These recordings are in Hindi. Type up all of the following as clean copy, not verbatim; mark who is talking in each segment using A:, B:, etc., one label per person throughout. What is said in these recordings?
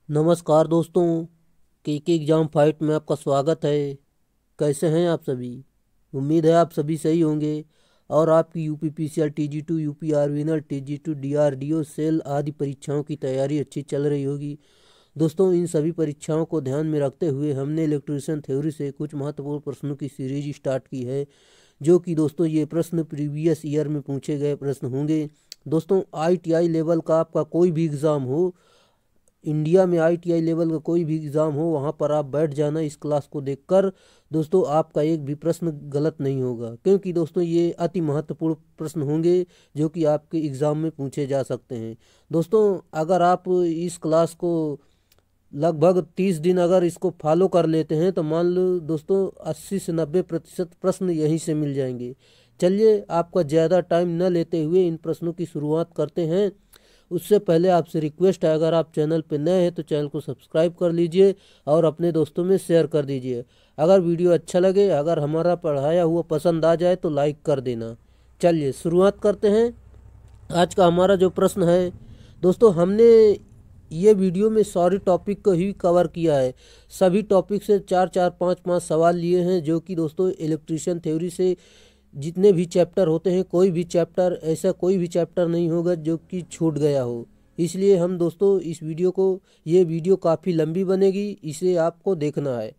A: नमस्कार दोस्तों, के एग्जाम फाइट में आपका स्वागत है। कैसे हैं आप सभी? उम्मीद है आप सभी सही होंगे और आपकी यूपीपीसीएल टीजी2 यूपीआरवीनल टीजी2 डीआरडीओ सेल आदि परीक्षाओं की तैयारी अच्छी चल रही होगी। दोस्तों, इन सभी परीक्षाओं को ध्यान में रखते हुए हमने इलेक्ट्रिशियन थ्योरी से कुछ महत्वपूर्ण प्रश्नों की सीरीज स्टार्ट की है, जो कि दोस्तों ये प्रश्न प्रीवियस ईयर में पूछे गए प्रश्न होंगे। दोस्तों, आईटीआई लेवल का आपका कोई भी एग्ज़ाम हो, इंडिया में आईटीआई लेवल का कोई भी एग्ज़ाम हो, वहाँ पर आप बैठ जाना इस क्लास को देखकर। दोस्तों, आपका एक भी प्रश्न गलत नहीं होगा, क्योंकि दोस्तों ये अति महत्वपूर्ण प्रश्न होंगे जो कि आपके एग्ज़ाम में पूछे जा सकते हैं। दोस्तों, अगर आप इस क्लास को लगभग 30 दिन अगर इसको फॉलो कर लेते हैं तो मान लो दोस्तों 80 से 90% प्रश्न यहीं से मिल जाएंगे। चलिए, आपका ज़्यादा टाइम न लेते हुए इन प्रश्नों की शुरुआत करते हैं। उससे पहले आपसे रिक्वेस्ट है, अगर आप चैनल पर नए हैं तो चैनल को सब्सक्राइब कर लीजिए और अपने दोस्तों में शेयर कर दीजिए। अगर वीडियो अच्छा लगे, अगर हमारा पढ़ाया हुआ पसंद आ जाए तो लाइक कर देना। चलिए शुरुआत करते हैं। आज का हमारा जो प्रश्न है दोस्तों, हमने ये वीडियो में सारी टॉपिक को ही कवर किया है। सभी टॉपिक से 4-4, 5-5 सवाल लिए हैं, जो कि दोस्तों इलेक्ट्रिशियन थ्योरी से जितने भी चैप्टर होते हैं, कोई भी चैप्टर ऐसा कोई भी चैप्टर नहीं होगा जो कि छूट गया हो। इसलिए हम दोस्तों इस वीडियो को, ये वीडियो काफ़ी लंबी बनेगी, इसे आपको देखना है।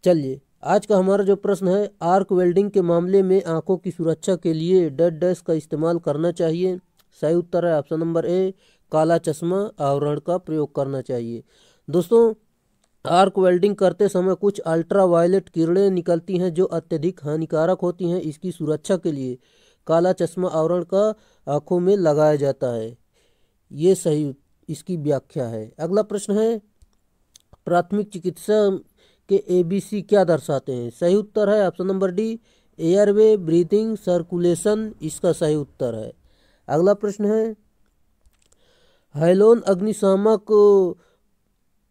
A: चलिए, आज का हमारा जो प्रश्न है, आर्क वेल्डिंग के मामले में आंखों की सुरक्षा के लिए डेड डैश का इस्तेमाल करना चाहिए। सही उत्तर है ऑप्शन नंबर ए, काला चश्मा आवरण का प्रयोग करना चाहिए। दोस्तों, आर्क वेल्डिंग करते समय कुछ अल्ट्रा वायलेट किरणें निकलती हैं जो अत्यधिक हानिकारक होती हैं। इसकी सुरक्षा के लिए काला चश्मा आवरण का आंखों में लगाया जाता है। ये सही इसकी व्याख्या है। अगला प्रश्न है, प्राथमिक चिकित्सा के एबीसी क्या दर्शाते हैं? सही उत्तर है option number D, airway, breathing, circulation इसका सही उत्तर है। अगला प्रश्न है, हेलोन अग्निशामक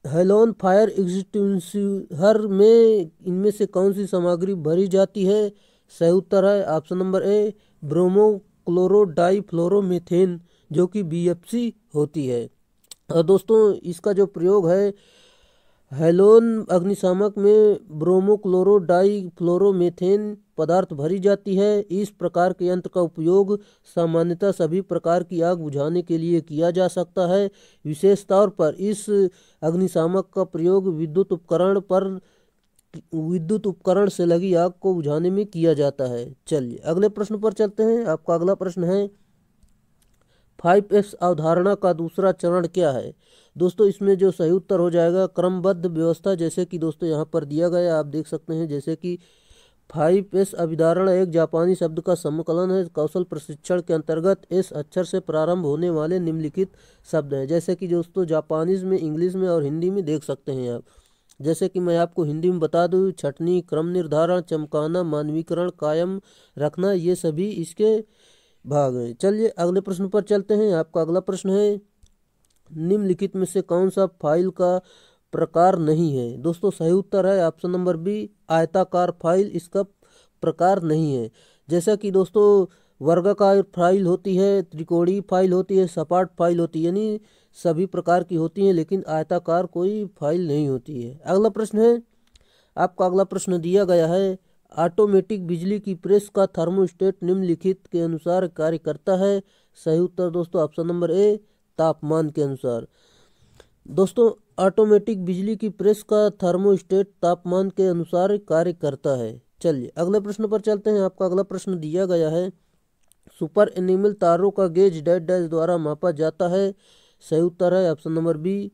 A: हेलोन फायर एक्सटिंग्विशर में इनमें से कौन सी सामग्री भरी जाती है? सही उत्तर है option number A, bromo chloro difluoromethane, जो कि बीएफसी होती है। और दोस्तों, इसका जो प्रयोग है, हेलोन अग्निशामक में ब्रोमोक्लोरो डाइफ्लोरोमीथेन पदार्थ भरी जाती है। इस प्रकार के यंत्र का उपयोग सामान्यतः सभी प्रकार की आग बुझाने के लिए किया जा सकता है। विशेष तौर पर इस अग्निशामक का प्रयोग विद्युत उपकरण से लगी आग को बुझाने में किया जाता है। चलिए अगले प्रश्न पर चलते हैं। आपका अगला प्रश्न है, 5S अवधारणा का दूसरा चरण क्या है? दोस्तों, इसमें जो सही उत्तर हो जाएगा, क्रमबद्ध व्यवस्था। जैसे कि दोस्तों यहाँ पर दिया गया आप देख सकते हैं, जैसे कि 5S अवधारणा एक जापानी शब्द का संकलन है। कौशल प्रशिक्षण के अंतर्गत एस अक्षर से प्रारंभ होने वाले निम्नलिखित शब्द हैं। जैसे कि दोस्तों जापानीज में, इंग्लिश में और हिंदी में देख सकते हैं आप। जैसे कि मैं आपको हिंदी में बता दूं, छटनी, क्रम निर्धारण, चमकाना, मानवीकरण, कायम रखना, ये सभी इसके भाग हैं। चलिए अगले प्रश्न पर चलते हैं। आपका अगला प्रश्न है, निम्नलिखित में से कौन सा फाइल का प्रकार नहीं है? दोस्तों, सही उत्तर है ऑप्शन नंबर बी, आयताकार फाइल इसका प्रकार नहीं है। जैसा कि दोस्तों वर्गाकार फाइल होती है, त्रिकोणीय फाइल होती है, सपाट फाइल होती है, यानी सभी प्रकार की होती हैं, लेकिन आयताकार कोई फाइल नहीं होती है। अगला प्रश्न है, आपका अगला प्रश्न दिया गया है, ऑटोमेटिक बिजली की प्रेस का थर्मोस्टेट निम्नलिखित के अनुसार कार्य करता है। सही उत्तर दोस्तों ऑप्शन नंबर ए, तापमान के अनुसार। दोस्तों, ऑटोमेटिक बिजली की प्रेस का थर्मोस्टेट तापमान के अनुसार कार्य करता है। चलिए अगले प्रश्न पर चलते हैं। आपका अगला प्रश्न दिया गया है, सुपर एनिमल तारों का गेज डेड डैश द्वारा मापा जाता है। सही उत्तर है option number B,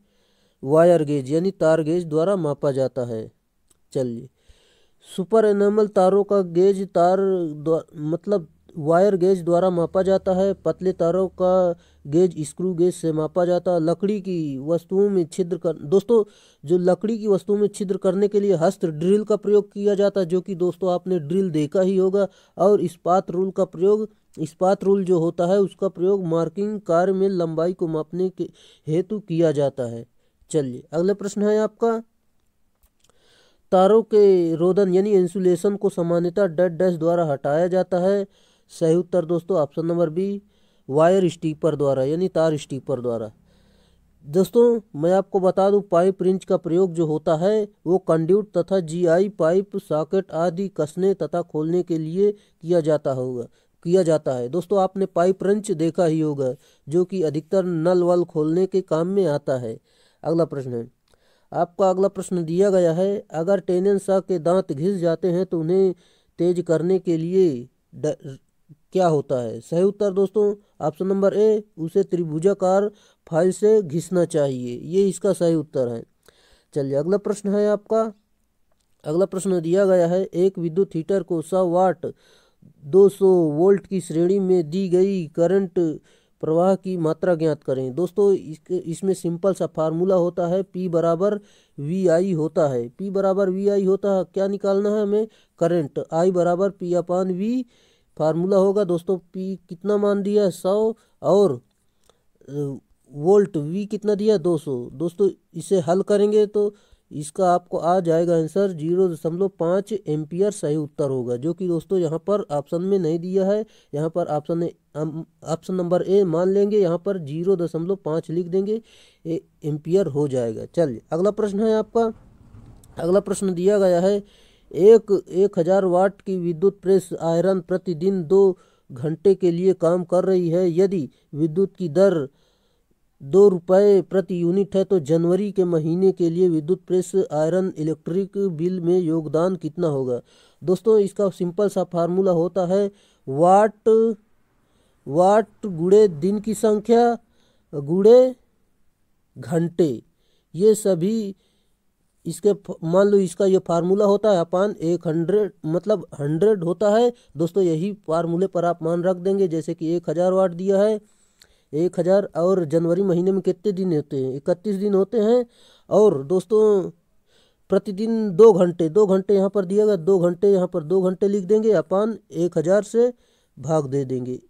A: wire gauge यानी तार गेज द्वारा मापा जाता है। चलिए, सुपर एनामल तारों का गेज मतलब वायर गेज द्वारा मापा जाता है। पतले तारों का गेज स्क्रू गेज से मापा जाता है। लकड़ी की वस्तुओं में छिद्र कर दोस्तों, जो लकड़ी की वस्तुओं में छिद्र करने के लिए हस्त ड्रिल का प्रयोग किया जाता है, जो कि दोस्तों आपने ड्रिल देखा ही होगा। और इस्पात रूल जो होता है, उसका प्रयोग मार्किंग कार्य में लंबाई को मापने के हेतु किया जाता है। चलिए अगला प्रश्न है आपका, तारों के रोधन यानी इंसुलेशन को सामान्यतः डेड डैश द्वारा हटाया जाता है। सही उत्तर दोस्तों option number B, wire stripper द्वारा यानी तार स्टीपर द्वारा। दोस्तों मैं आपको बता दूं, पाइप रिंच का प्रयोग जो होता है वो कंड्यूट तथा जीआई पाइप सॉकेट आदि कसने तथा खोलने के लिए किया जाता है। दोस्तों आपने पाइप रिंच देखा ही होगा, जो कि अधिकतर नल वल खोलने के काम में आता है। अगला प्रश्न है, आपका अगला प्रश्न दिया गया है, अगर टेनियन सॉ के दांत घिस जाते हैं तो उन्हें तेज करने के लिए क्या होता है? सही उत्तर दोस्तों ऑप्शन नंबर ए, उसे त्रिभुजाकार फाइल से घिसना चाहिए, ये इसका सही उत्तर है। चलिए अगला प्रश्न है आपका। अगला प्रश्न दिया गया है, एक विद्युत हीटर को 100 वाट 200 वोल्ट की श्रेणी में दी गई करंट प्रवाह की मात्रा ज्ञात करें। दोस्तों इसमें सिंपल सा फार्मूला होता है, P बराबर VI होता है। P बराबर VI होता है, क्या निकालना है हमें? करंट। I बराबर P अपान V फार्मूला होगा। दोस्तों P कितना मान दिया? 100 और वोल्ट V कितना दिया? 200। दोस्तों इसे हल करेंगे तो इसका आपको आ जाएगा आंसर 0.5 एम्पियर सही उत्तर होगा, जो कि दोस्तों यहाँ पर ऑप्शन में नहीं दिया है। यहाँ पर ऑप्शन नंबर ए मान लेंगे, यहाँ पर 0.5 लिख देंगे, एम्पियर हो जाएगा। चलिए अगला प्रश्न है आपका। अगला प्रश्न दिया गया है, 1000 वाट की विद्युत प्रेस आयरन प्रतिदिन 2 घंटे के लिए काम कर रही है। यदि विद्युत की दर 2 रुपये प्रति यूनिट है तो जनवरी के महीने के लिए विद्युत प्रेस आयरन इलेक्ट्रिक बिल में योगदान कितना होगा? दोस्तों इसका सिंपल सा फार्मूला होता है, वाट गुणे दिन की संख्या गुणे घंटे। ये सभी इसके मान लो इसका ये फार्मूला होता है अपान 100, मतलब 100 होता है। दोस्तों यही फार्मूले पर आप मान रख देंगे, जैसे कि 1000 वाट दिया है, 1000 और जनवरी महीने में कितने दिन होते हैं? 31 दिन होते हैं। और दोस्तों प्रतिदिन 2 घंटे, 2 घंटे यहाँ पर दिया गया, 2 घंटे यहाँ पर 2 घंटे लिख देंगे, अपान 1000 से भाग दे देंगे।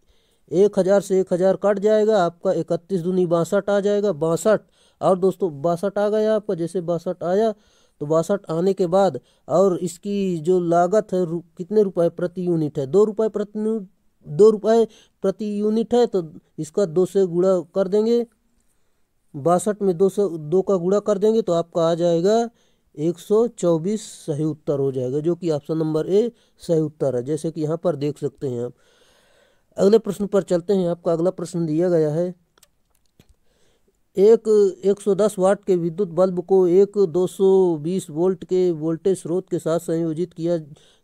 A: 1000 से 1000 कट जाएगा, आपका 31 दूनी 62 आ जाएगा, 62। और दोस्तों 62 आ गया आपका, जैसे 62 आया तो 62 आने के बाद और इसकी जो लागत है कितने रुपए प्रति यूनिट है? 2 रुपये प्रति यूनिट है, तो इसका 2 से गुणा कर देंगे, 62 में 2 का गुणा कर देंगे तो आपका आ जाएगा 124 सही उत्तर हो जाएगा, जो कि ऑप्शन नंबर ए सही उत्तर है, जैसे कि यहाँ पर देख सकते हैं आप। अगले प्रश्न पर चलते हैं। आपका अगला प्रश्न दिया गया है, एक 110 वाट के विद्युत बल्ब को एक 220 वोल्ट के वोल्टेज स्रोत के साथ संयोजित किया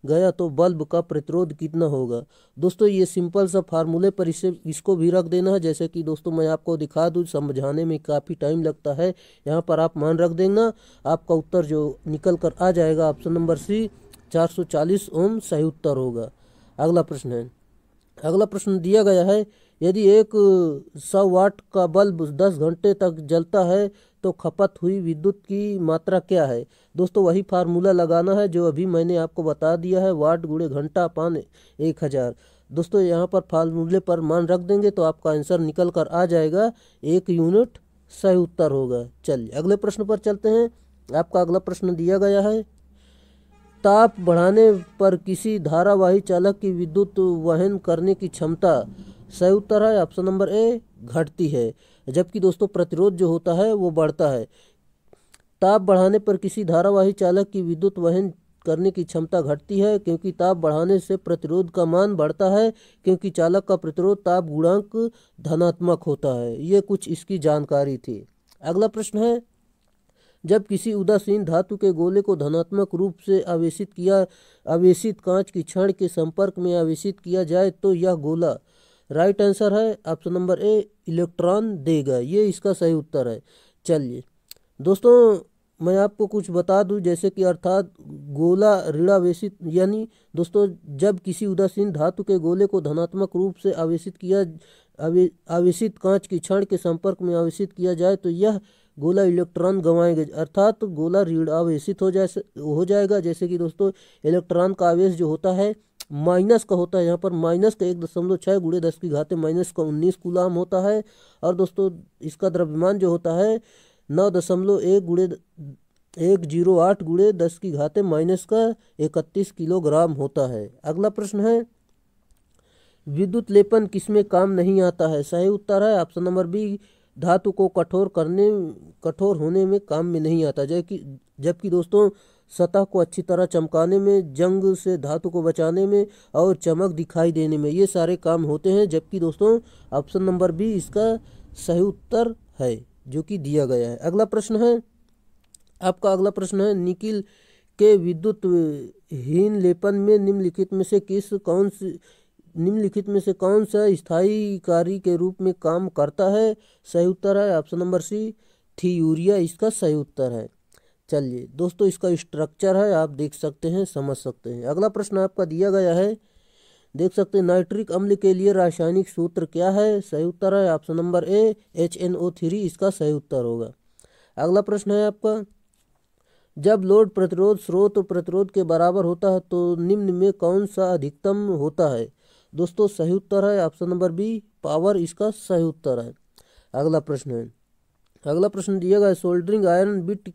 A: गया तो बल्ब का प्रतिरोध कितना होगा? दोस्तों ये सिंपल सा फार्मूले पर इसको भी रख देना है, जैसे कि दोस्तों मैं आपको दिखा दूँ, समझाने में काफ़ी टाइम लगता है। यहाँ पर आप मान रख देना, आपका उत्तर जो निकल कर आ जाएगा ऑप्शन नंबर सी 440 ओम सही उत्तर होगा। अगला प्रश्न है। अगला प्रश्न दिया गया है, यदि एक 100 वाट का बल्ब 10 घंटे तक जलता है तो खपत हुई विद्युत की मात्रा क्या है? दोस्तों वही फार्मूला लगाना है जो अभी मैंने आपको बता दिया है, वाट गुणे घंटा अपान 1000। दोस्तों यहाँ पर फार्मूले पर मान रख देंगे तो आपका आंसर निकल कर आ जाएगा 1 यूनिट सही उत्तर होगा। चलिए अगले प्रश्न पर चलते हैं। आपका अगला प्रश्न दिया गया है, ताप बढ़ाने पर किसी धारावाही चालक की विद्युत वहन करने की क्षमता सही उत्तर है ऑप्शन नंबर ए घटती है, जबकि दोस्तों प्रतिरोध जो होता है वो बढ़ता है। ताप बढ़ाने पर किसी धारावाही चालक की विद्युत वहन करने की क्षमता घटती है, क्योंकि ताप बढ़ाने से प्रतिरोध का मान बढ़ता है, क्योंकि चालक का प्रतिरोध ताप गुणांक धनात्मक होता है। ये कुछ इसकी जानकारी थी। अगला प्रश्न है, जब किसी उदासीन धातु के गोले को धनात्मक रूप से आवेशित कांच की छड़ के संपर्क में आवेशित किया जाए तो यह गोला, राइट आंसर है ऑप्शन नंबर ए इलेक्ट्रॉन देगा, ये इसका सही उत्तर है। चलिए दोस्तों मैं आपको कुछ बता दूं, जैसे कि अर्थात गोला ऋणावेशित, यानी दोस्तों जब किसी उदासीन धातु के गोले को धनात्मक रूप से आवेशित कांच की छड़ के संपर्क में आवेशित किया जाए तो यह गोला इलेक्ट्रॉन गंवाएंगे, अर्थात गोला ऋणावेशित हो जाएगा। जैसे कि दोस्तों इलेक्ट्रॉन का आवेश जो होता है माइनस का होता है, यहाँ पर माइनस का 1.6 गुणे 10 की घाते माइनस का 19 कूलाम होता है। और दोस्तों इसका द्रव्यमान जो होता है 9.108 गुणे 10 की घाते माइनस का 31 किलोग्राम होता है। अगला प्रश्न है, विद्युत लेपन किसमें काम नहीं आता है? सही उत्तर है ऑप्शन नंबर बी धातु को कठोर होने में काम में नहीं आता। जबकि दोस्तों सतह को अच्छी तरह चमकाने में, जंग से धातु को बचाने में और चमक दिखाई देने में ये सारे काम होते हैं। जबकि दोस्तों ऑप्शन नंबर बी इसका सही उत्तर है जो कि दिया गया है। अगला प्रश्न है आपका, अगला प्रश्न है निकिल के विद्युत हीन लेपन में निम्नलिखित में से कौन सा स्थायी इकाई के रूप में काम करता है? सही उत्तर है ऑप्शन नंबर सी थियूरिया इसका सही उत्तर है। चलिए दोस्तों इसका स्ट्रक्चर है, आप देख सकते हैं, समझ सकते हैं। अगला प्रश्न आपका दिया गया है, देख सकते हैं, नाइट्रिक अम्ल के लिए रासायनिक सूत्र क्या है? सही उत्तर है ऑप्शन नंबर ए HNO3 इसका सही उत्तर होगा। अगला प्रश्न है आपका, जब लोड प्रतिरोध स्रोत प्रतिरोध के बराबर होता है तो निम्न में कौन सा अधिकतम होता है? दोस्तों सही उत्तर है ऑप्शन नंबर बी पावर इसका सही उत्तर है। अगला प्रश्न है, अगला प्रश्न दिया गया है, सोल्डरिंग आयरन बिट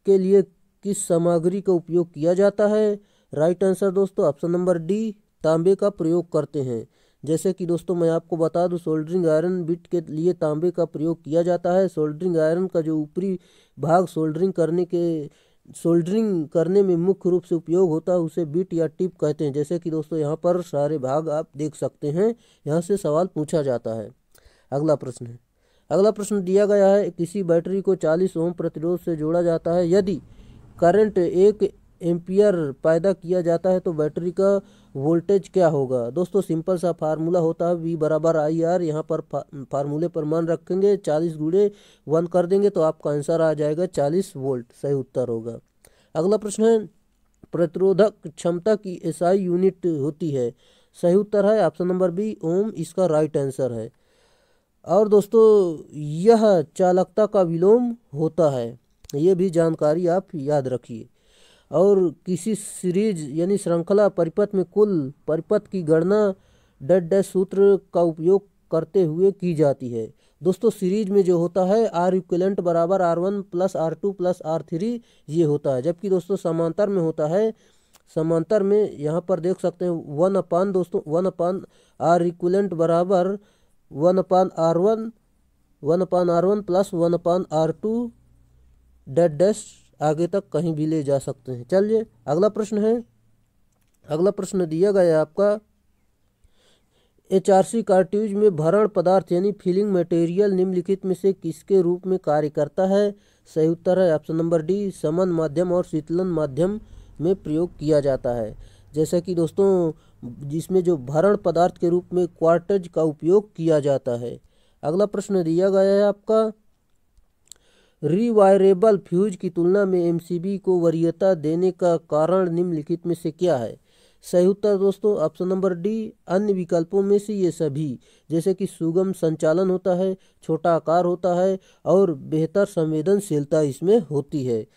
A: के लिए किस सामग्री का उपयोग किया जाता है? राइट आंसर दोस्तों ऑप्शन नंबर डी तांबे का प्रयोग करते हैं। जैसे कि दोस्तों मैं आपको बता दूं, सोल्डरिंग आयरन बिट के लिए तांबे का प्रयोग किया जाता है। सोल्डरिंग आयरन का जो ऊपरी भाग सोल्डरिंग करने में मुख्य रूप से उपयोग होता है उसे बिट या टिप कहते हैं। जैसे कि दोस्तों यहाँ पर सारे भाग आप देख सकते हैं, यहाँ से सवाल पूछा जाता है। अगला प्रश्न है, अगला प्रश्न दिया गया है, किसी बैटरी को 40 ओम प्रतिरोध से जोड़ा जाता है, यदि करंट 1 एम्पियर पैदा किया जाता है तो बैटरी का वोल्टेज क्या होगा? दोस्तों सिंपल सा फार्मूला होता है V बराबर IR। यहाँ पर फार्मूले पर मान रखेंगे, 40 गुणे 1 कर देंगे तो आपका आंसर आ जाएगा 40 वोल्ट, सही उत्तर होगा। अगला प्रश्न है, प्रतिरोधक क्षमता की SI यूनिट होती है? सही उत्तर है ऑप्शन नंबर बी ओम इसका राइट आंसर है। और दोस्तों यह चालकता का विलोम होता है, ये भी जानकारी आप याद रखिए। और किसी सीरीज यानी श्रृंखला परिपथ में कुल परिपथ की गणना डैश सूत्र का उपयोग करते हुए की जाती है। दोस्तों सीरीज में जो होता है R इक्विवेलेंट बराबर R1 plus R2 plus R3 ये होता है। जबकि दोस्तों समांतर में होता है, समांतर में यहाँ पर देख सकते हैं 1 R इक्विवेलेंट बराबर 1/R1 प्लस 1/R2 डैश आगे तक कहीं भी ले जा सकते हैं। चलिए अगला प्रश्न है, अगला प्रश्न दिया गया है आपका, HRC कार्ट्रिज में भरण पदार्थ यानी फिलिंग मटेरियल निम्नलिखित में से किसके रूप में कार्य करता है? सही उत्तर है ऑप्शन नंबर डी समन माध्यम और शीतलन माध्यम में प्रयोग किया जाता है। जैसे कि दोस्तों जिसमें जो भरण पदार्थ के रूप में क्वार्टज का उपयोग किया जाता है। अगला प्रश्न दिया गया है आपका, रिवायरेबल फ्यूज की तुलना में MCB को वरीयता देने का कारण निम्नलिखित में से क्या है? सही उत्तर दोस्तों ऑप्शन नंबर डी अन्य विकल्पों में से ये सभी। जैसे कि सुगम संचालन होता है, छोटा आकार होता है और बेहतर संवेदनशीलता इसमें होती है।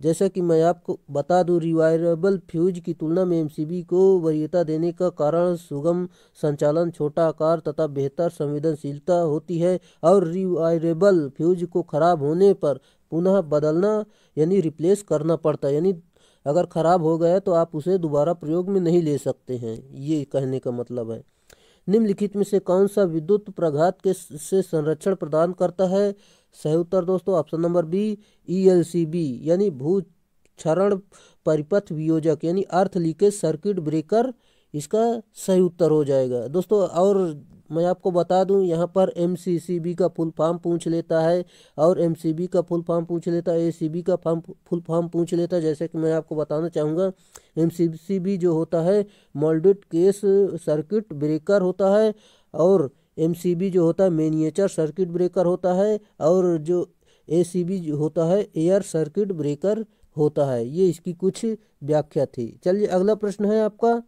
A: जैसा कि मैं आपको बता दूं, रिवायरेबल फ्यूज की तुलना में MCB को वरीयता देने का कारण सुगम संचालन, छोटा आकार तथा बेहतर संवेदनशीलता होती है। और रिवायरेबल फ्यूज को खराब होने पर पुनः बदलना यानी रिप्लेस करना पड़ता है, यानी अगर ख़राब हो गया तो आप उसे दोबारा प्रयोग में नहीं ले सकते हैं, ये कहने का मतलब है। निम्नलिखित में से कौन सा विद्युत प्रघात से संरक्षण प्रदान करता है? सही उत्तर दोस्तों ऑप्शन नंबर बी ELCB यानी भू क्षरण परिपथ वियोजक यानी अर्थ लीकेज सर्किट ब्रेकर इसका सही उत्तर हो जाएगा दोस्तों। और मैं आपको बता दूं, यहाँ पर MCCB का फुल फॉर्म पूछ लेता है और MCB का फुल फॉर्म पूछ लेता है, ACB का फुल फॉर्म पूछ लेता है। जैसे कि मैं आपको बताना चाहूँगा, MCCB जो होता है मोल्डेड केस सर्किट ब्रेकर होता है और MCB जो होता है मिनिएचर सर्किट ब्रेकर होता है और जो ACB जो होता है एयर सर्किट ब्रेकर होता है। ये इसकी कुछ व्याख्या थी। चलिए अगला प्रश्न है आपका,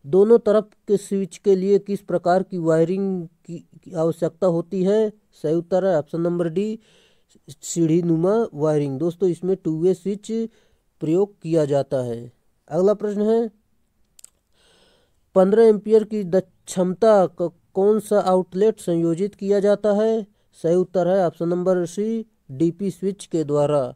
A: दोनों तरफ के स्विच के लिए किस प्रकार की वायरिंग की आवश्यकता होती है? सही उत्तर है ऑप्शन नंबर डी सीढ़ी नुमा वायरिंग। दोस्तों इसमें 2 वे स्विच प्रयोग किया जाता है। अगला प्रश्न है, 15 एम्पियर की क्षमता का कौन सा आउटलेट संयोजित किया जाता है? सही उत्तर है option number C DP switch के द्वारा।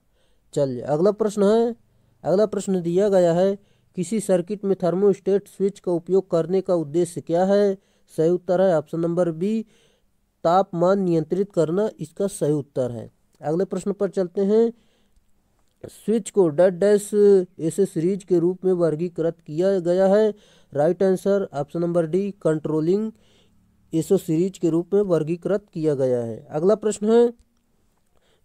A: चलिए अगला प्रश्न है, अगला प्रश्न दिया गया है, किसी सर्किट में थर्मोस्टेट स्विच का उपयोग करने का उद्देश्य क्या है? सही उत्तर है ऑप्शन नंबर बी तापमान नियंत्रित करना इसका सही उत्तर है। अगले प्रश्न पर चलते हैं। स्विच को डैश डैश ऐसे सीरीज के रूप में वर्गीकृत किया गया है। Right answer option number D, controlling एसो सीरीज के रूप में वर्गीकृत किया गया है। अगला प्रश्न है,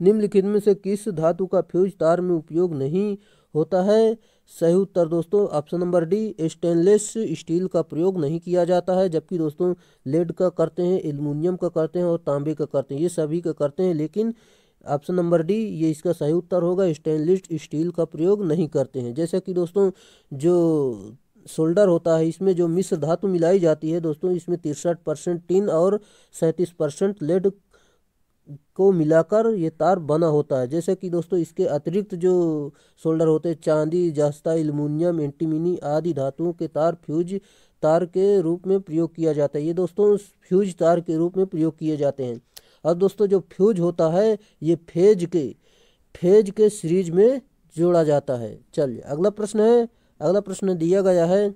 A: निम्नलिखित में से किस धातु का फ्यूज तार में उपयोग नहीं होता है? सही उत्तर दोस्तों option number D, stainless steel का प्रयोग नहीं किया जाता है, जबकि दोस्तों लेड का करते हैं, एल्युमिनियम का करते हैं और तांबे का करते हैं, ये सभी का करते हैं, लेकिन ऑप्शन नंबर डी ये इसका सही उत्तर होगा, स्टेनलेस स्टील का प्रयोग नहीं करते हैं। जैसे कि दोस्तों जो सोल्डर होता है, इसमें जो मिश्र धातु मिलाई जाती है दोस्तों, इसमें 63% टिन और 37% लेड को मिलाकर ये तार बना होता है। जैसे कि दोस्तों इसके अतिरिक्त जो सोल्डर होते हैं, चांदी, जस्ता, एल्युमिनियम, एंटीमनी आदि धातुओं के तार फ्यूज तार के रूप में प्रयोग किया जाता है। ये दोस्तों फ्यूज तार के रूप में प्रयोग किए जाते हैं। अब दोस्तों जो फ्यूज होता है ये फेज के सीरीज में जोड़ा जाता है। चलिए अगला प्रश्न है। अगला प्रश्न दिया गया है,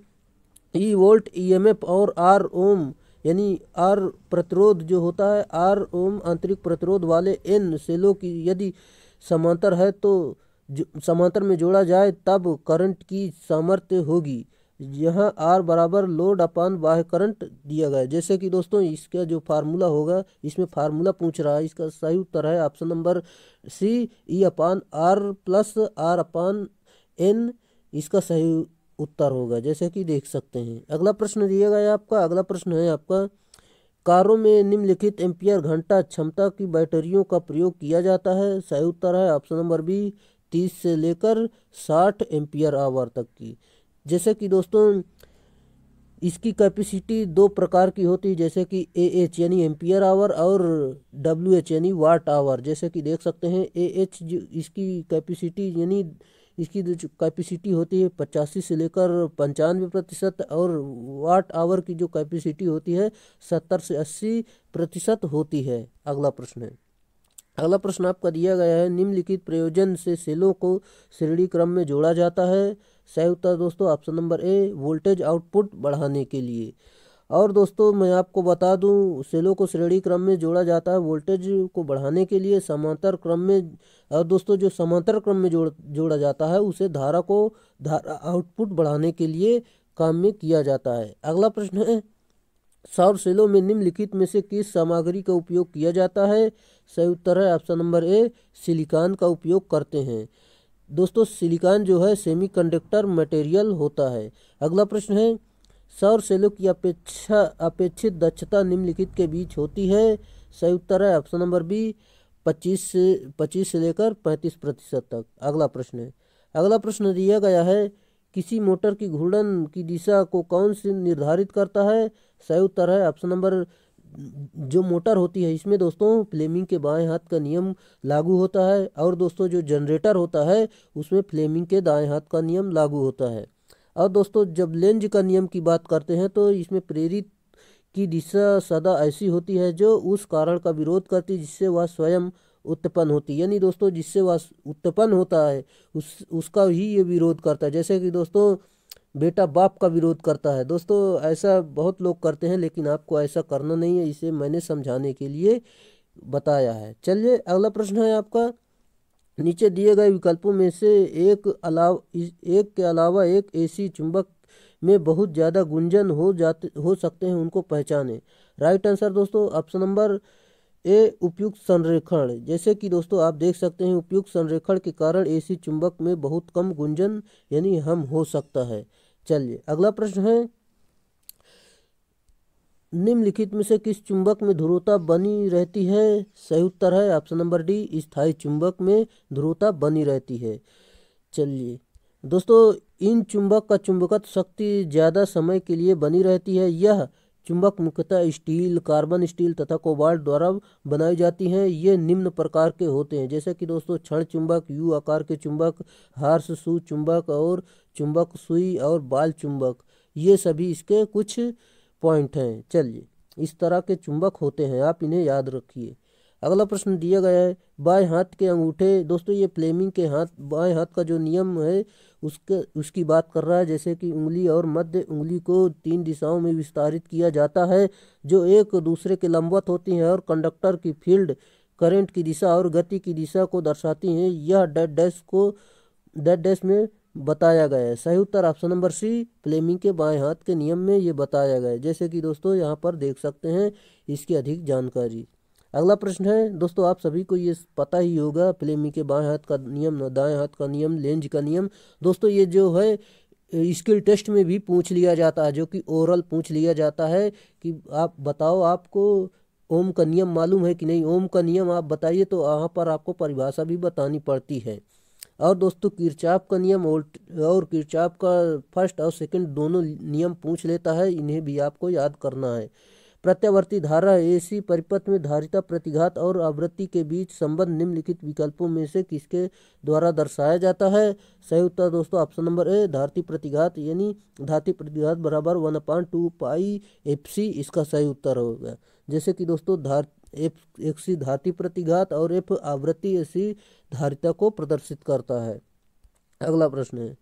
A: ई वोल्ट, ईएमएफ और आर ओम यानी आर प्रतिरोध जो होता है, आर ओम आंतरिक प्रतिरोध वाले एन सेलों की यदि समांतर है तो समांतर में जोड़ा जाए तब करंट की सामर्थ्य होगी। यहाँ आर बराबर लोड अपान बाह्य करंट दिया गया है। जैसे कि दोस्तों इसका जो फार्मूला होगा, इसमें फार्मूला पूछ रहा है, इसका सही उत्तर है option number C, E upon R plus R upon N इसका सही उत्तर होगा, जैसे कि देख सकते हैं। अगला प्रश्न दिया गया है आपका। अगला प्रश्न है आपका, कारों में निम्नलिखित एम्पियर घंटा क्षमता की बैटरियों का प्रयोग किया जाता है। सही उत्तर है ऑप्शन नंबर बी, 30 से लेकर 60 एम्पियर आवर तक की। जैसे कि दोस्तों इसकी कैपेसिटी दो प्रकार की होती है, जैसे कि AH यानी एम्पियर आवर और WH यानी वाट आवर। जैसे कि देख सकते हैं AH इसकी कैपेसिटी यानी इसकी जो कैपेसिटी होती है 85 से लेकर 95% और वाट आवर की जो कैपेसिटी होती है 70 से 80% होती है। अगला प्रश्न है। अगला प्रश्न आपका दिया गया है, निम्नलिखित प्रयोजन से सेलों को श्रेणी क्रम में जोड़ा जाता है। सही उत्तर दोस्तों ऑप्शन नंबर ए, वोल्टेज आउटपुट बढ़ाने के लिए। और दोस्तों मैं आपको बता दूं, सेलों को श्रेणी क्रम में जोड़ा जाता है वोल्टेज को बढ़ाने के लिए, समांतर क्रम में। और दोस्तों जो समांतर क्रम में जोड़ा जाता है उसे धारा आउटपुट बढ़ाने के लिए काम में किया जाता है। अगला प्रश्न है, सौर सेलों में निम्नलिखित में से किस सामग्री का उपयोग किया जाता है? सही उत्तर है ऑप्शन नंबर ए, सिलिकॉन का उपयोग करते हैं। दोस्तों सिलिकॉन जो है सेमीकंडक्टर मटेरियल होता है। अगला प्रश्न है, सौर सेलों की अपेक्षित दक्षता निम्नलिखित के बीच होती है। सही उत्तर है ऑप्शन नंबर बी, 25 से लेकर 35% तक। अगला प्रश्न है। अगला प्रश्न दिया गया है, किसी मोटर की घूर्णन की दिशा को कौन से निर्धारित करता है? सही उत्तर है ऑप्शन नंबर, जो मोटर होती है इसमें दोस्तों फ्लेमिंग के बाएं हाथ का नियम लागू होता है, और दोस्तों जो जनरेटर होता है उसमें फ्लेमिंग के दाएं हाथ का नियम लागू होता है। और दोस्तों जब लेंज का नियम की बात करते हैं तो इसमें प्रेरित की दिशा सदा ऐसी होती है जो उस कारण का विरोध करती है जिससे वह स्वयं उत्पन्न होती है, यानी दोस्तों जिससे वह उत्पन्न होता है उसका ही ये विरोध करता है। जैसे कि दोस्तों बेटा बाप का विरोध करता है। दोस्तों ऐसा बहुत लोग करते हैं, लेकिन आपको ऐसा करना नहीं है, इसे मैंने समझाने के लिए बताया है। चलिए अगला प्रश्न है आपका, नीचे दिए गए विकल्पों में से एक के अलावा एक एसी चुंबक में बहुत ज़्यादा गुंजन हो सकते हैं, उनको पहचानें। राइट आंसर दोस्तों ऑप्शन नंबर ए, उपयुक्त संरेखण। जैसे कि दोस्तों आप देख सकते हैं उपयुक्त संरेखण के कारण एसी चुंबक में बहुत कम गुंजन यानी हम हो सकता है। चलिए अगला प्रश्न है, निम्नलिखित में से किस चुंबक में ध्रुवता बनी रहती है? सही उत्तर है ऑप्शन नंबर डी, स्थायी चुंबक में ध्रुवता बनी रहती है। चलिए दोस्तों इन चुंबक का चुंबकत्व शक्ति ज़्यादा समय के लिए बनी रहती है। यह चुंबक मुख्यतः स्टील, कार्बन स्टील तथा कोबाल्ट द्वारा बनाई जाती हैं। ये निम्न प्रकार के होते हैं, जैसे कि दोस्तों क्षण चुंबक, यू आकार के चुंबक, हार्स शू चुंबक और चुंबक सुई और बाल चुंबक। ये सभी इसके कुछ पॉइंट हैं। चलिए इस तरह के चुंबक होते हैं, आप इन्हें याद रखिए। अगला प्रश्न दिया गया है बाएं हाथ के अंगूठे। दोस्तों ये फ्लेमिंग के बाएं हाथ का जो नियम है उसकी बात कर रहा है। जैसे कि उंगली और मध्य उंगली को 3 दिशाओं में विस्तारित किया जाता है जो एक दूसरे के लंबवत होती हैं और कंडक्टर की फील्ड करंट की दिशा और गति की दिशा को दर्शाती हैं। यह डेड डैश में बताया गया है। सही उत्तर ऑप्शन नंबर सी, फ्लेमिंग के बाएं हाथ के नियम में ये बताया गया है। जैसे कि दोस्तों यहाँ पर देख सकते हैं इसकी अधिक जानकारी। अगला प्रश्न है दोस्तों, आप सभी को ये पता ही होगा, फ्लेमिंग के बाएं हाथ का नियम, दाएं हाथ का नियम, लेंज का नियम। दोस्तों ये जो है स्किल टेस्ट में भी पूछ लिया जाता है, जो कि ओरल पूछ लिया जाता है कि आप बताओ आपको ओम का नियम मालूम है कि नहीं। ओम का नियम आप बताइए, तो यहाँ पर आपको परिभाषा भी बतानी पड़ती है। और दोस्तों किरचॉफ का नियम और किरचॉफ का फर्स्ट और सेकंड दोनों नियम पूछ लेता है, इन्हें भी आपको याद करना है। प्रत्यावर्ती धारा एसी परिपथ में धारिता प्रतिघात और आवृत्ति के बीच संबंध निम्नलिखित विकल्पों में से किसके द्वारा दर्शाया जाता है। सही उत्तर दोस्तों ऑप्शन नंबर ए, धारिता प्रतिघात, यानी धारिता प्रतिघात बराबर 1/2 पाई FC इसका सही उत्तर होगा। जैसे कि दोस्तों एक सी धारिता प्रतिघात और एफ आवृत्ति ऐसी धारिता को प्रदर्शित करता है। अगला प्रश्न है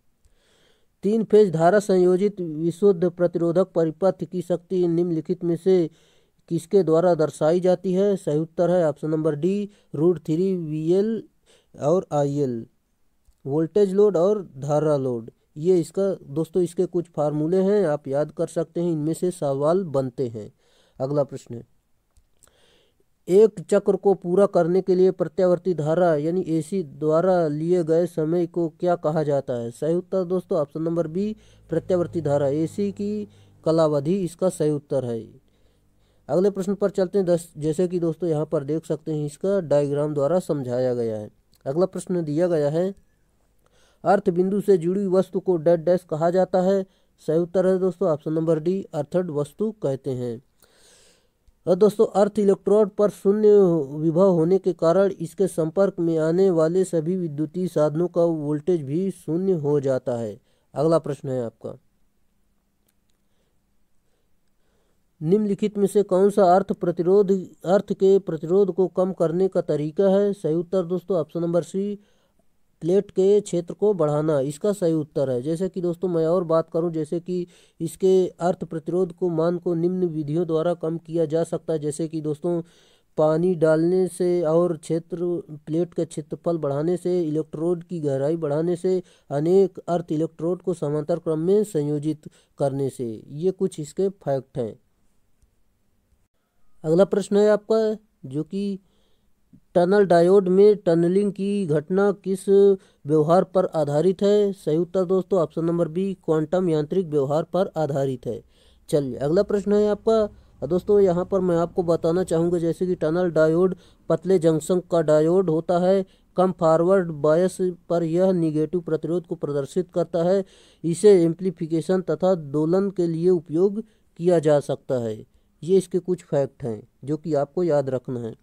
A: 3 फेज धारा संयोजित विशुद्ध प्रतिरोधक परिपथ की शक्ति निम्नलिखित में से किसके द्वारा दर्शाई जाती है। सही उत्तर है ऑप्शन नंबर डी, √3 VL और IL, वोल्टेज लोड और धारा लोड। ये इसका दोस्तों इसके कुछ फार्मूले हैं, आप याद कर सकते हैं, इनमें से सवाल बनते हैं। अगला प्रश्न है एक चक्र को पूरा करने के लिए प्रत्यावर्ती धारा यानी AC द्वारा लिए गए समय को क्या कहा जाता है। सही उत्तर दोस्तों ऑप्शन नंबर बी, प्रत्यावर्ती धारा AC की कालावधि इसका सही उत्तर है। अगले प्रश्न पर चलते हैं। जैसे कि दोस्तों यहाँ पर देख सकते हैं इसका डायग्राम द्वारा समझाया गया है। अगला प्रश्न दिया गया है अर्थ बिंदु से जुड़ी वस्तु को डेड डैश कहा जाता है। सही उत्तर है दोस्तों ऑप्शन नंबर डी, अर्थड वस्तु कहते हैं। और दोस्तों अर्थ इलेक्ट्रोड पर शून्य विभव होने के कारण इसके संपर्क में आने वाले सभी विद्युतीय साधनों का वोल्टेज भी शून्य हो जाता है। अगला प्रश्न है आपका निम्नलिखित में से कौन सा अर्थ के प्रतिरोध को कम करने का तरीका है। सही उत्तर दोस्तों ऑप्शन नंबर सी, प्लेट के क्षेत्र को बढ़ाना इसका सही उत्तर है। जैसे कि दोस्तों मैं और बात करूं, जैसे कि इसके अर्थ प्रतिरोध को मान को निम्न विधियों द्वारा कम किया जा सकता है। जैसे कि दोस्तों पानी डालने से और प्लेट का क्षेत्रफल बढ़ाने से, इलेक्ट्रोड की गहराई बढ़ाने से, अनेक अर्थ इलेक्ट्रोड को समांतर क्रम में संयोजित करने से। ये कुछ इसके फैक्ट हैं। अगला प्रश्न है आपका जो कि टनल डायोड में टनलिंग की घटना किस व्यवहार पर आधारित है। सही उत्तर दोस्तों ऑप्शन नंबर बी, क्वांटम यांत्रिक व्यवहार पर आधारित है। चलिए अगला प्रश्न है आपका दोस्तों, यहाँ पर मैं आपको बताना चाहूँगा जैसे कि टनल डायोड पतले जंक्शन का डायोड होता है। कम फॉरवर्ड बायस पर यह निगेटिव प्रतिरोध को प्रदर्शित करता है। इसे एम्प्लीफिकेशन तथा दोलन के लिए उपयोग किया जा सकता है। ये इसके कुछ फैक्ट हैं जो कि आपको याद रखना है।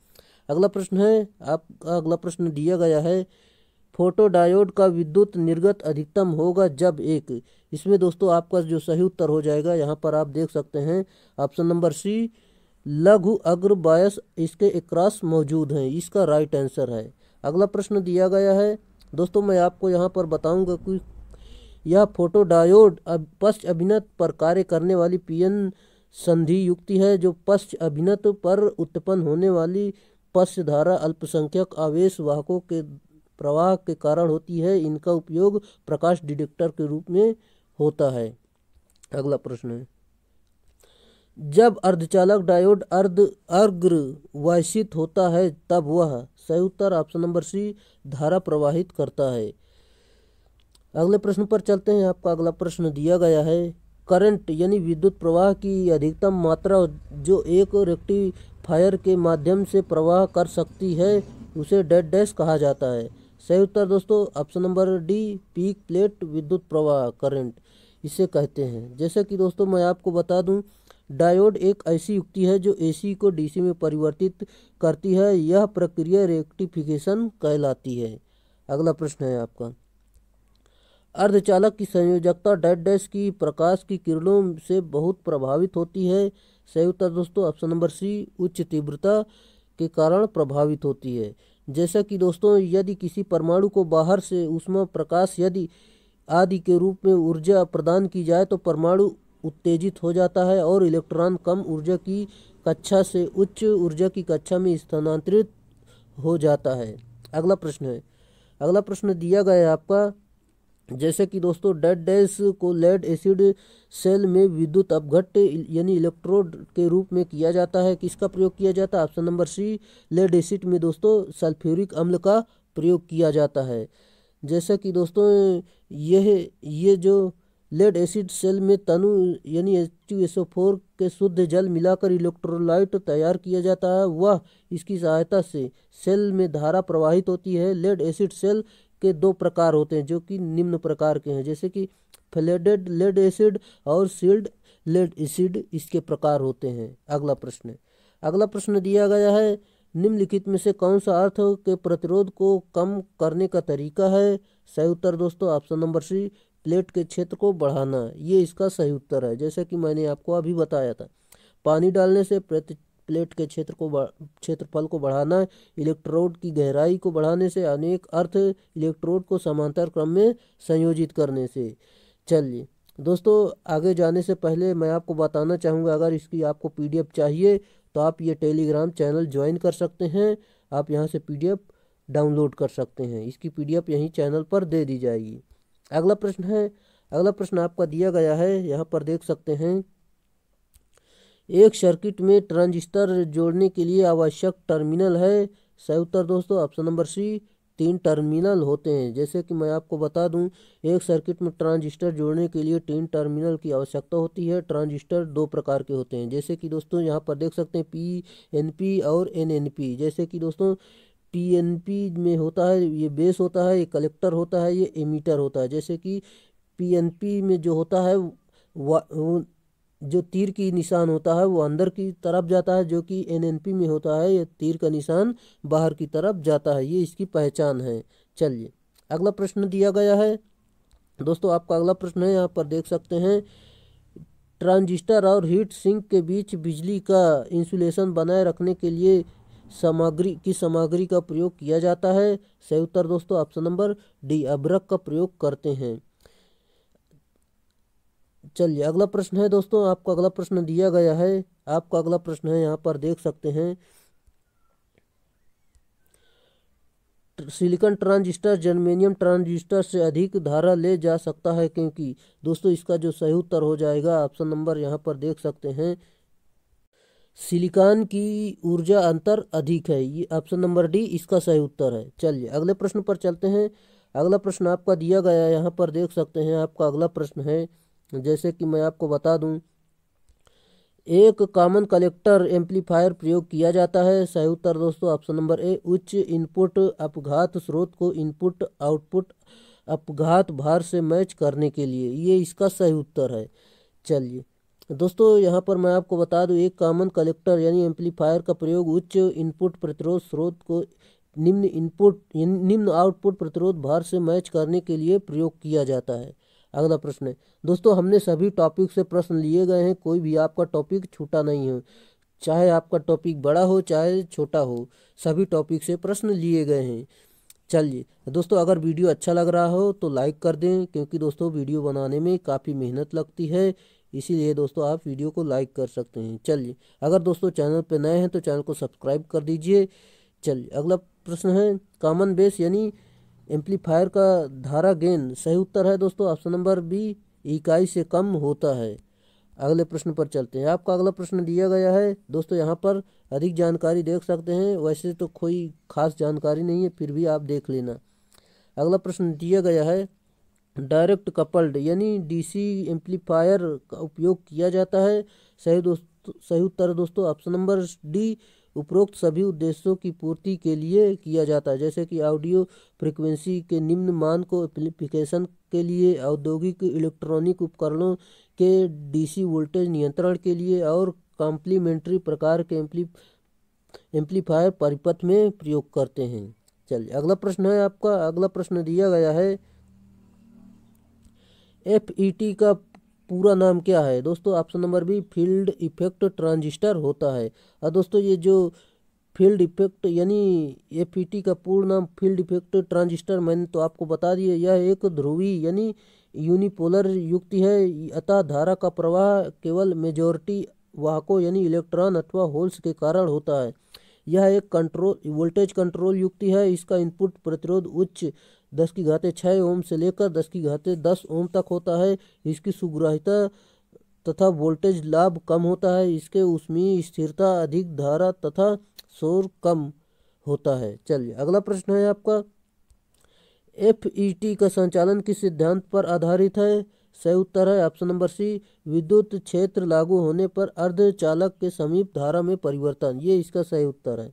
A: अगला प्रश्न है आपका, अगला प्रश्न दिया गया है फोटोडायोड का विद्युत निर्गत अधिकतम होगा जब एक, इसमें दोस्तों आपका जो सही उत्तर हो जाएगा यहाँ पर आप देख सकते हैं ऑप्शन नंबर सी, लघु अग्र बायस इसके अक्रॉस मौजूद हैं, इसका राइट आंसर है। अगला प्रश्न दिया गया है दोस्तों, मैं आपको यहाँ पर बताऊँगा कि यह फोटोडायोड पश्च अभिनत पर कार्य करने वाली PN संधि युक्ति है जो पश्च अभिनत पर उत्पन्न होने वाली पश्च धारा अल्पसंख्यक आवेश वाहकों के प्रवाह के कारण होती है। इनका उपयोग प्रकाश डिटेक्टर के रूप में होता है। अगला प्रश्न है जब अर्धचालक डायोड अर्धवायसित होता है तब वह। सही उत्तर ऑप्शन नंबर सी, धारा प्रवाहित करता है। अगले प्रश्न पर चलते हैं। आपका अगला प्रश्न दिया गया है करंट यानी विद्युत प्रवाह की अधिकतम मात्रा जो एक रेक्टिफायर के माध्यम से प्रवाह कर सकती है उसे डेड डैश कहा जाता है। सही उत्तर दोस्तों option number D, peak plate विद्युत प्रवाह करंट इसे कहते हैं। जैसे कि दोस्तों मैं आपको बता दूं, डायोड एक ऐसी युक्ति है जो AC को DC में परिवर्तित करती है। यह प्रक्रिया रेक्टिफिकेशन कहलाती है। अगला प्रश्न है आपका अर्धचालक की संयोजकता डेड डैश की प्रकाश की किरणों से बहुत प्रभावित होती है। सही उत्तर दोस्तों ऑप्शन नंबर सी, उच्च तीव्रता के कारण प्रभावित होती है। जैसा कि दोस्तों यदि किसी परमाणु को बाहर से ऊष्मा, प्रकाश यदि आदि के रूप में ऊर्जा प्रदान की जाए तो परमाणु उत्तेजित हो जाता है और इलेक्ट्रॉन कम ऊर्जा की कक्षा से उच्च ऊर्जा की कक्षा में स्थानांतरित हो जाता है। अगला प्रश्न है, अगला प्रश्न दिया गया है आपका, जैसे कि दोस्तों डेड डैश को लेड एसिड सेल में विद्युत अपघट्य यानी इलेक्ट्रोड के रूप में किया जाता है। किसका प्रयोग किया जाता है? Option number C, lead acid में दोस्तों सल्फ्यूरिक अम्ल का प्रयोग किया जाता है। जैसा कि दोस्तों ये जो लेड एसिड सेल में तनु यानी H2SO4 के शुद्ध जल मिलाकर इलेक्ट्रोलाइट तैयार किया जाता है, वह इसकी सहायता से सेल में धारा प्रवाहित होती है। लेड एसिड सेल के दो प्रकार होते हैं जो कि निम्न प्रकार के हैं, जैसे कि फ्लेडेड लेड एसिड और सील्ड लेड एसिड इसके प्रकार होते हैं। अगला प्रश्न, अगला प्रश्न दिया गया है, निम्नलिखित में से कौन सा अर्थ के प्रतिरोध को कम करने का तरीका है? सही उत्तर दोस्तों ऑप्शन नंबर सी, प्लेट के क्षेत्र को बढ़ाना, ये इसका सही उत्तर है। जैसे कि मैंने आपको अभी बताया था, पानी डालने से प्लेट के क्षेत्रफल को बढ़ाना, इलेक्ट्रोड की गहराई को बढ़ाने से, अनेक अर्थ इलेक्ट्रोड को समांतर क्रम में संयोजित करने से। चलिए दोस्तों, आगे जाने से पहले मैं आपको बताना चाहूँगा, अगर इसकी आपको PDF चाहिए तो आप ये टेलीग्राम चैनल ज्वाइन कर सकते हैं। आप यहाँ से PDF डाउनलोड कर सकते हैं, इसकी PDF यहीं चैनल पर दे दी जाएगी। अगला प्रश्न है, अगला प्रश्न आपका दिया गया है, यहाँ पर देख सकते हैं, एक सर्किट में ट्रांजिस्टर जोड़ने के लिए आवश्यक टर्मिनल है। सही उत्तर दोस्तों ऑप्शन नंबर सी, 3 टर्मिनल होते हैं। जैसे कि मैं आपको बता दूं, एक सर्किट में ट्रांजिस्टर जोड़ने के लिए 3 टर्मिनल की आवश्यकता होती है। ट्रांजिस्टर 2 प्रकार के होते हैं, जैसे कि दोस्तों यहाँ पर देख सकते हैं PNP और NNP। जैसे कि दोस्तों PNP में होता है ये बेस होता है, ये कलेक्टर होता है, ये एमीटर होता है। जैसे कि PNP में जो होता है वो जो तीर की निशान होता है वो अंदर की तरफ जाता है, जो कि NNP में होता है ये तीर का निशान बाहर की तरफ जाता है, ये इसकी पहचान है। चलिए अगला प्रश्न दिया गया है दोस्तों, आपका अगला प्रश्न है, यहाँ पर देख सकते हैं, ट्रांजिस्टर और हीट सिंक के बीच बिजली का इंसुलेशन बनाए रखने के लिए सामग्री का प्रयोग किया जाता है। सही उत्तर दोस्तों ऑप्शन नंबर डी, अभ्रक का प्रयोग करते हैं। चलिए अगला प्रश्न है दोस्तों, आपका अगला प्रश्न दिया गया है, आपका अगला प्रश्न है, यहाँ पर देख सकते हैं, सिलिकॉन ट्रांजिस्टर जर्मेनियम ट्रांजिस्टर से अधिक धारा ले जा सकता है क्योंकि? दोस्तों इसका जो सही उत्तर हो जाएगा ऑप्शन नंबर यहाँ पर देख सकते हैं, सिलिकॉन की ऊर्जा अंतर अधिक है, ये ऑप्शन नंबर डी इसका सही उत्तर है। चलिए अगले प्रश्न पर चलते हैं, अगला प्रश्न आपका दिया गया है, यहाँ पर देख सकते हैं, आपका अगला प्रश्न है, जैसे कि मैं आपको बता दूं, एक कॉमन कलेक्टर एम्पलीफायर प्रयोग किया जाता है। सही उत्तर दोस्तों ऑप्शन नंबर ए, उच्च इनपुट अपघात स्रोत को इनपुट आउटपुट अपघात भार से मैच करने के लिए, ये इसका सही उत्तर है। चलिए दोस्तों यहाँ पर मैं आपको बता दूं, एक कॉमन कलेक्टर यानी एम्पलीफायर का प्रयोग उच्च इनपुट प्रतिरोध स्रोत को निम्न आउटपुट प्रतिरोध भार से मैच करने के लिए प्रयोग किया जाता है। अगला प्रश्न है दोस्तों, हमने सभी टॉपिक से प्रश्न लिए गए हैं, कोई भी आपका टॉपिक छूटा नहीं हो, चाहे आपका टॉपिक बड़ा हो चाहे छोटा हो, सभी टॉपिक से प्रश्न लिए गए हैं। चलिए दोस्तों, अगर वीडियो अच्छा लग रहा हो तो लाइक कर दें, क्योंकि दोस्तों वीडियो बनाने में काफ़ी मेहनत लगती है, इसीलिए दोस्तों आप वीडियो को लाइक कर सकते हैं। चलिए अगर दोस्तों चैनल पर नए हैं तो चैनल को सब्सक्राइब कर दीजिए। चलिए अगला प्रश्न है, कॉमन बेस यानी एम्पलीफायर का धारा गेन, सही उत्तर है दोस्तों ऑप्शन नंबर बी, इकाई से कम होता है। अगले प्रश्न पर चलते हैं, आपका अगला प्रश्न दिया गया है दोस्तों, यहाँ पर अधिक जानकारी देख सकते हैं, वैसे तो कोई खास जानकारी नहीं है, फिर भी आप देख लेना। अगला प्रश्न दिया गया है, डायरेक्ट कपल्ड यानी DC एम्पलीफायर का उपयोग किया जाता है। सही उत्तर दोस्तों ऑप्शन नंबर डी, उपरोक्त सभी उद्देश्यों की पूर्ति के लिए किया जाता है, जैसे कि ऑडियो फ्रीक्वेंसी के निम्न मान को एम्प्लीफिकेशन के लिए, औद्योगिक इलेक्ट्रॉनिक उपकरणों के DC वोल्टेज नियंत्रण के लिए, और कॉम्प्लीमेंट्री प्रकार के एम्पलीफायर परिपथ में प्रयोग करते हैं। चलिए अगला प्रश्न है आपका, अगला प्रश्न दिया गया है, FET का पूरा नाम क्या है? दोस्तों option number B, field effect transistor होता है। और दोस्तों ये जो फील्ड इफेक्ट यानी एफईटी का पूर्ण नाम फील्ड इफेक्ट ट्रांजिस्टर मैंने तो आपको बता दिया। यह एक ध्रुवीय यानी यूनिपोलर युक्ति है, अतः धारा का प्रवाह केवल मेजॉरिटी वाहकों यानी इलेक्ट्रॉन अथवा होल्स के कारण होता है। यह एक कंट्रोल वोल्टेज कंट्रोल युक्ति है। इसका इनपुट प्रतिरोध उच्च 10⁶ ओम से लेकर 10⁻10 ओम तक होता है। इसकी सुग्राह्यता तथा वोल्टेज लाभ कम होता है। इसके ऊष्मीय स्थिरता अधिक, धारा तथा शोर कम होता है। चलिए अगला प्रश्न है आपका, एफईटी का संचालन किस सिद्धांत पर आधारित है? सही उत्तर है ऑप्शन नंबर सी, विद्युत क्षेत्र लागू होने पर अर्धचालक के समीप धारा में परिवर्तन। ये इसका सही उत्तर है।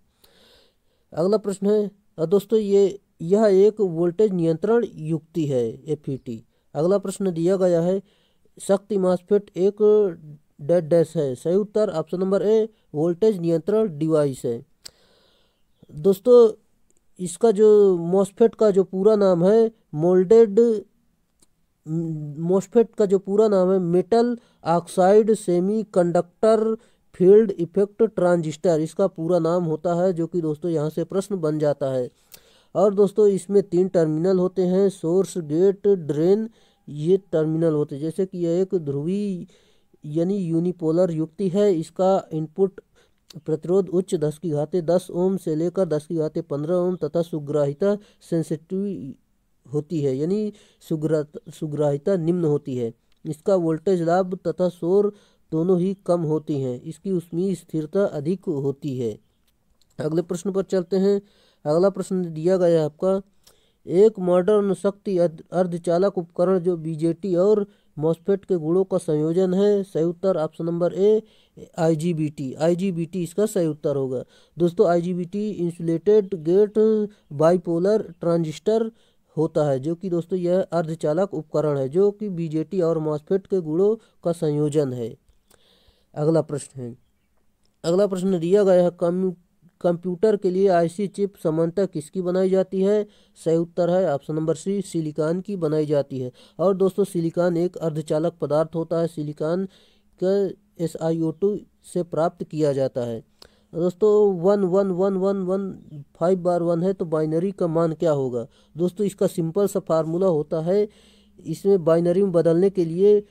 A: अगला प्रश्न है दोस्तों, यह एक वोल्टेज नियंत्रण युक्ति है एफईटी। अगला प्रश्न दिया गया है, शक्ति मॉसफेट एक डैश डैश है। सही उत्तर ऑप्शन नंबर ए, वोल्टेज नियंत्रण डिवाइस है। दोस्तों इसका जो मॉसफेट का जो पूरा नाम है मॉसफेट का जो पूरा नाम है metal oxide semiconductor field effect transistor, इसका पूरा नाम होता है, जो कि दोस्तों यहाँ से प्रश्न बन जाता है। और दोस्तों इसमें 3 टर्मिनल होते हैं, सोर्स, गेट, ड्रेन, ये टर्मिनल होते हैं। जैसे कि यह एक ध्रुवीय यानी यूनिपोलर युक्ति है। इसका इनपुट प्रतिरोध उच्च 10⁻10 ओम से लेकर 10⁻15 ओम तथा सुग्राह्यता सेंसिटिव होती है यानी सुग्राह्यता निम्न होती है। इसका वोल्टेज लाभ तथा शोर दोनों ही कम होती हैं। इसकी ऊष्मीय स्थिरता अधिक होती है। अगले प्रश्न पर चलते हैं। अगला प्रश्न दिया गया है आपका, एक मॉडर्न शक्ति अर्धचालक उपकरण जो बीजेटी और मॉसफेट के गुणों का संयोजन है। सही उत्तर option number A, IGBT. IGBT इसका सही उत्तर होगा। दोस्तों IGBT insulated gate bipolar transistor होता है, जो कि दोस्तों यह अर्धचालक उपकरण है जो कि बीजेटी और मॉसफेट के गुणों का संयोजन है। अगला प्रश्न है, अगला प्रश्न दिया गया है, कंप्यूटर के लिए आईसी चिप सामान्यतः किसकी बनाई जाती है? सही उत्तर है ऑप्शन नंबर सी, सिलिकॉन की बनाई जाती है। और दोस्तों सिलिकॉन एक अर्धचालक पदार्थ होता है। सिलिकॉन का SiO2 से प्राप्त किया जाता है। दोस्तों 1 1 1 1 1 5 बार 1 है तो बाइनरी का मान क्या होगा? दोस्तों इसका सिंपल सा फार्मूला होता है, इसमें बाइनरी में बदलने के लिए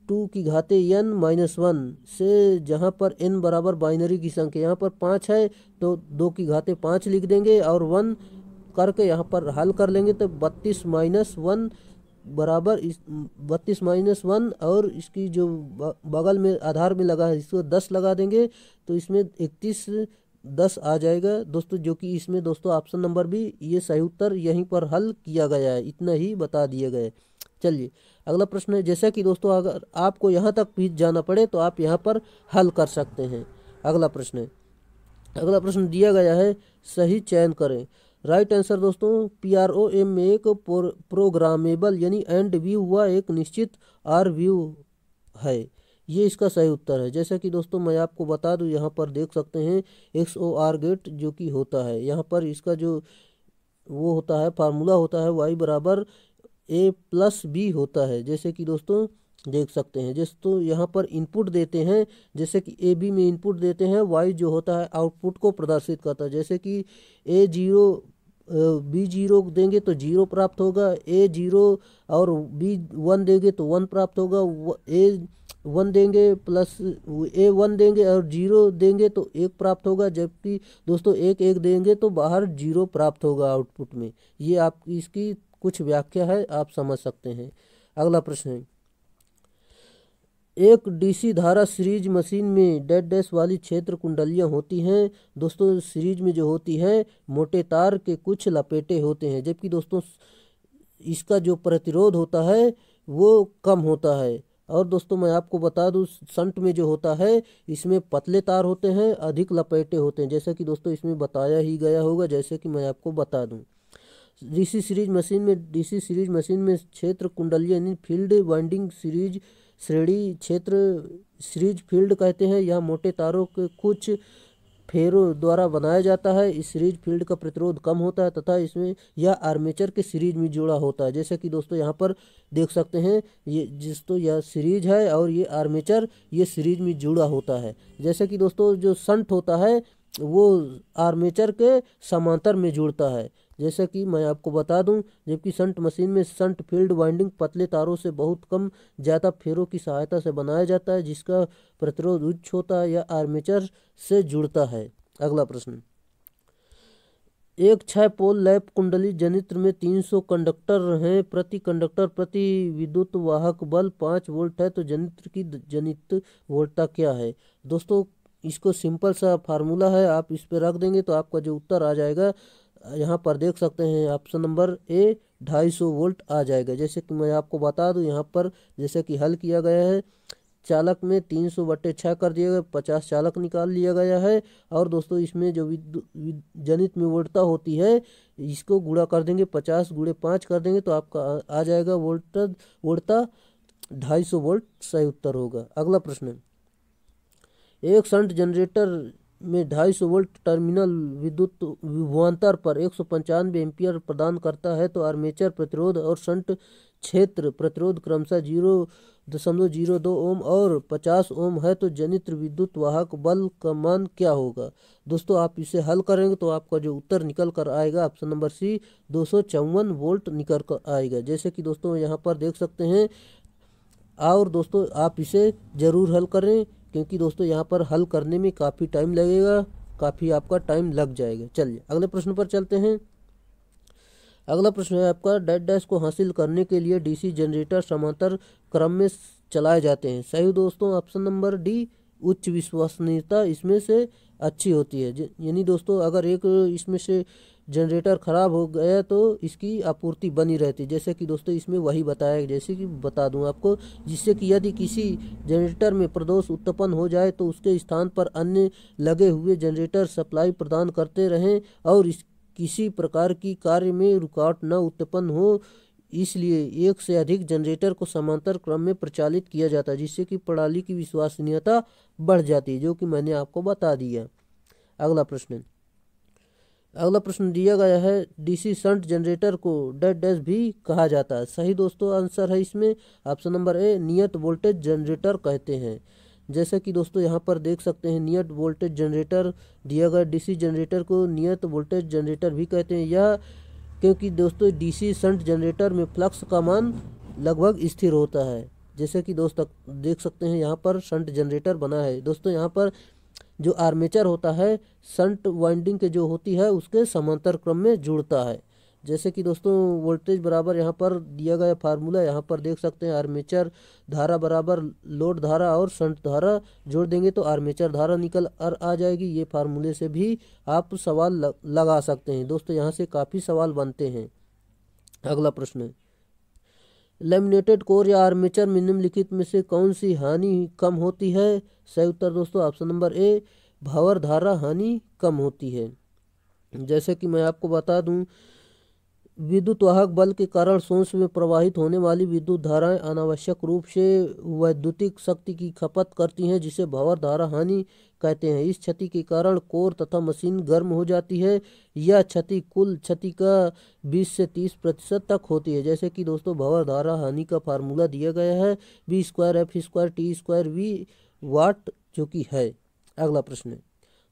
A: 2n-1 से, जहाँ पर n बराबर बाइनरी की संख्या, यहाँ पर 5 है तो 2⁵5 लिख देंगे और 1 करके यहाँ पर हल कर लेंगे तो 32-1 बराबर 32-1 और इसकी जो बगल में आधार में लगा है इसको 10 लगा देंगे तो इसमें 31-10 आ जाएगा दोस्तों, जो कि इसमें दोस्तों ऑप्शन नंबर भी ये सही उत्तर यहीं पर हल किया गया है, इतना ही बता दिए गए। चलिए अगला प्रश्न है, जैसा कि दोस्तों अगर आपको यहाँ तक भी जाना पड़े तो आप यहाँ पर हल कर सकते हैं। अगला प्रश्न है, अगला प्रश्न दिया गया है, सही चयन करें। राइट आंसर दोस्तों PROM में एक प्रोग्रामेबल यानी एंड व्यू व एक निश्चित आर व्यू है, ये इसका सही उत्तर है। जैसा कि दोस्तों मैं आपको बता दूं, यहाँ पर देख सकते हैं XOR गेट जो कि होता है, यहाँ पर इसका जो वो होता है फार्मूला होता है y बराबर A+B होता है। जैसे कि दोस्तों देख सकते हैं, जैसे तो यहाँ पर इनपुट देते हैं, जैसे कि AB में इनपुट देते हैं, Y जो होता है आउटपुट को प्रदर्शित करता है। जैसे कि B0 देंगे तो 0 प्राप्त होगा, A0 और B1 देंगे तो 1 प्राप्त होगा, A1 देंगे प्लस A1 देंगे और 0 देंगे तो 1 प्राप्त होगा, जबकि दोस्तों 1 देंगे तो बाहर 0 प्राप्त होगा आउटपुट में। ये आप इसकी कुछ व्याख्या है, आप समझ सकते हैं। अगला प्रश्न है, एक डीसी धारा सीरीज मशीन में डैश डैश वाली क्षेत्र कुंडलियां होती हैं। दोस्तों सीरीज में जो होती है मोटे तार के कुछ लपेटे होते हैं, जबकि दोस्तों इसका जो प्रतिरोध होता है वो कम होता है। और दोस्तों मैं आपको बता दूं, शंट में जो होता है इसमें पतले तार होते हैं, अधिक लपेटे होते हैं, जैसा कि दोस्तों इसमें बताया ही गया होगा। जैसे कि मैं आपको बता दूं, डीसी सीरीज मशीन में क्षेत्र कुंडलियां यानी फील्ड वाइंडिंग सीरीज श्रेणी क्षेत्र सीरीज फील्ड कहते हैं। यह मोटे तारों के कुछ फेरों द्वारा बनाया जाता है। इस सीरीज फील्ड का प्रतिरोध कम होता है तथा इसमें यह आर्मेचर के सीरीज में जुड़ा होता है। जैसे कि दोस्तों यहाँ पर देख सकते हैं, ये दोस्तों यह सीरीज है और ये आर्मेचर ये सीरीज में जुड़ा होता है। जैसे कि दोस्तों जो शंट होता है वो आर्मेचर के समांतर में जुड़ता है। जैसे कि मैं आपको बता दूं, जबकि शंट मशीन में शंट फील्ड वाइंडिंग पतले तारों से बहुत कम ज़्यादा फेरों की सहायता से बनाया जाता है, जिसका प्रतिरोध उच्च होता है या आर्मेचर से जुड़ता है। अगला प्रश्न, एक 6 पोल लैप कुंडली जनित्र में 300 कंडक्टर हैं, प्रति कंडक्टर प्रति विद्युत वाहक बल 5 वोल्ट है, तो जनित्र की जनित वोल्टता क्या है। दोस्तों इसको सिंपल सा फार्मूला है, आप इस पर रख देंगे तो आपका जो उत्तर आ जाएगा, यहाँ पर देख सकते हैं ऑप्शन नंबर ए 250 वोल्ट आ जाएगा। जैसे कि मैं आपको बता दूं, यहाँ पर जैसे कि हल किया गया है, चालक में 300/6 कर दिया गया, 50 चालक निकाल लिया गया है। और दोस्तों इसमें जो जनित में वोल्टता होती है, इसको गुणा कर देंगे, 50 × 5 कर देंगे तो आपका आ जाएगा वोल्टता 250 वोल्ट सही उत्तर होगा। अगला प्रश्न, एक शंट जनरेटर में 250 वोल्ट टर्मिनल विद्युत विभवांतर पर 195 एम्पीयर प्रदान करता है, तो आर्मेचर प्रतिरोध और शंट क्षेत्र प्रतिरोध क्रमशः 0.02 ओम और 50 ओम है, तो जनित्र विद्युत वाहक बल का मान क्या होगा। दोस्तों आप इसे हल करेंगे तो आपका जो उत्तर निकल कर आएगा ऑप्शन नंबर सी 254 वोल्ट निकल कर आएगा। जैसे कि दोस्तों यहाँ पर देख सकते हैं, और दोस्तों आप इसे ज़रूर हल करें, क्योंकि दोस्तों यहाँ पर हल करने में काफ़ी टाइम लगेगा, काफ़ी आपका टाइम लग जाएगा। चलिए अगले प्रश्न पर चलते हैं। अगला प्रश्न है आपका, डेड डैश को हासिल करने के लिए डीसी जनरेटर समांतर क्रम में चलाए जाते हैं। सही दोस्तों ऑप्शन नंबर डी, उच्च विश्वसनीयता इसमें से अच्छी होती है। यानी दोस्तों अगर एक इसमें से जनरेटर ख़राब हो गया तो इसकी आपूर्ति बनी रहती है। जैसे कि दोस्तों इसमें वही बताया, जैसे कि बता दूं आपको, जिससे कि यदि किसी जनरेटर में प्रदोष उत्पन्न हो जाए तो उसके स्थान पर अन्य लगे हुए जनरेटर सप्लाई प्रदान करते रहें और किसी प्रकार की कार्य में रुकावट न उत्पन्न हो, इसलिए एक से अधिक जनरेटर को समांतर क्रम में प्रचालित किया जाता है, जिससे कि प्रणाली की विश्वसनीयता बढ़ जाती है, जो कि मैंने आपको बता दिया। अगला प्रश्न दिया गया है, डीसी शंट जनरेटर को डेड डैश भी कहा जाता है। सही दोस्तों आंसर है इसमें ऑप्शन नंबर ए, नियत वोल्टेज जनरेटर कहते हैं। जैसे कि दोस्तों यहाँ पर देख सकते हैं, नियत वोल्टेज जनरेटर दिया गया, डीसी जनरेटर को नियत वोल्टेज जनरेटर भी कहते हैं। यह क्योंकि दोस्तों डीसी शंट जनरेटर में फ्लक्स का मान लगभग स्थिर होता है। जैसे कि दोस्तों देख सकते हैं यहाँ पर शंट जनरेटर बना है। दोस्तों यहाँ पर जो आर्मेचर होता है शंट वाइंडिंग के जो होती है उसके समांतर क्रम में जुड़ता है। जैसे कि दोस्तों वोल्टेज बराबर यहाँ पर दिया गया फार्मूला, यहाँ पर देख सकते हैं आर्मेचर धारा बराबर लोड धारा और शंट धारा जोड़ देंगे तो आर्मेचर धारा निकल आ जाएगी। ये फार्मूले से भी आप सवाल लगा सकते हैं। दोस्तों यहाँ से काफ़ी सवाल बनते हैं। अगला प्रश्न है, लैमिनेटेड कोर या आर्मेचर में निम्नलिखित में से कौन सी हानि कम होती है। सही उत्तर दोस्तों ऑप्शन नंबर ए, भंवर धारा हानि कम होती है। जैसे कि मैं आपको बता दूं, विद्युत वाहक बल के कारण सोर्स में प्रवाहित होने वाली विद्युत धाराएं अनावश्यक रूप से वैद्युतिक शक्ति की खपत करती हैं, जिसे भंवर धारा हानि कहते हैं। इस क्षति के कारण कोर तथा मशीन गर्म हो जाती है। यह क्षति कुल क्षति का 20 से 30% तक होती है। जैसे कि दोस्तों भंवर धारा हानि का फार्मूला दिया गया है V²F²T²V वाट, जो कि है। अगला प्रश्न है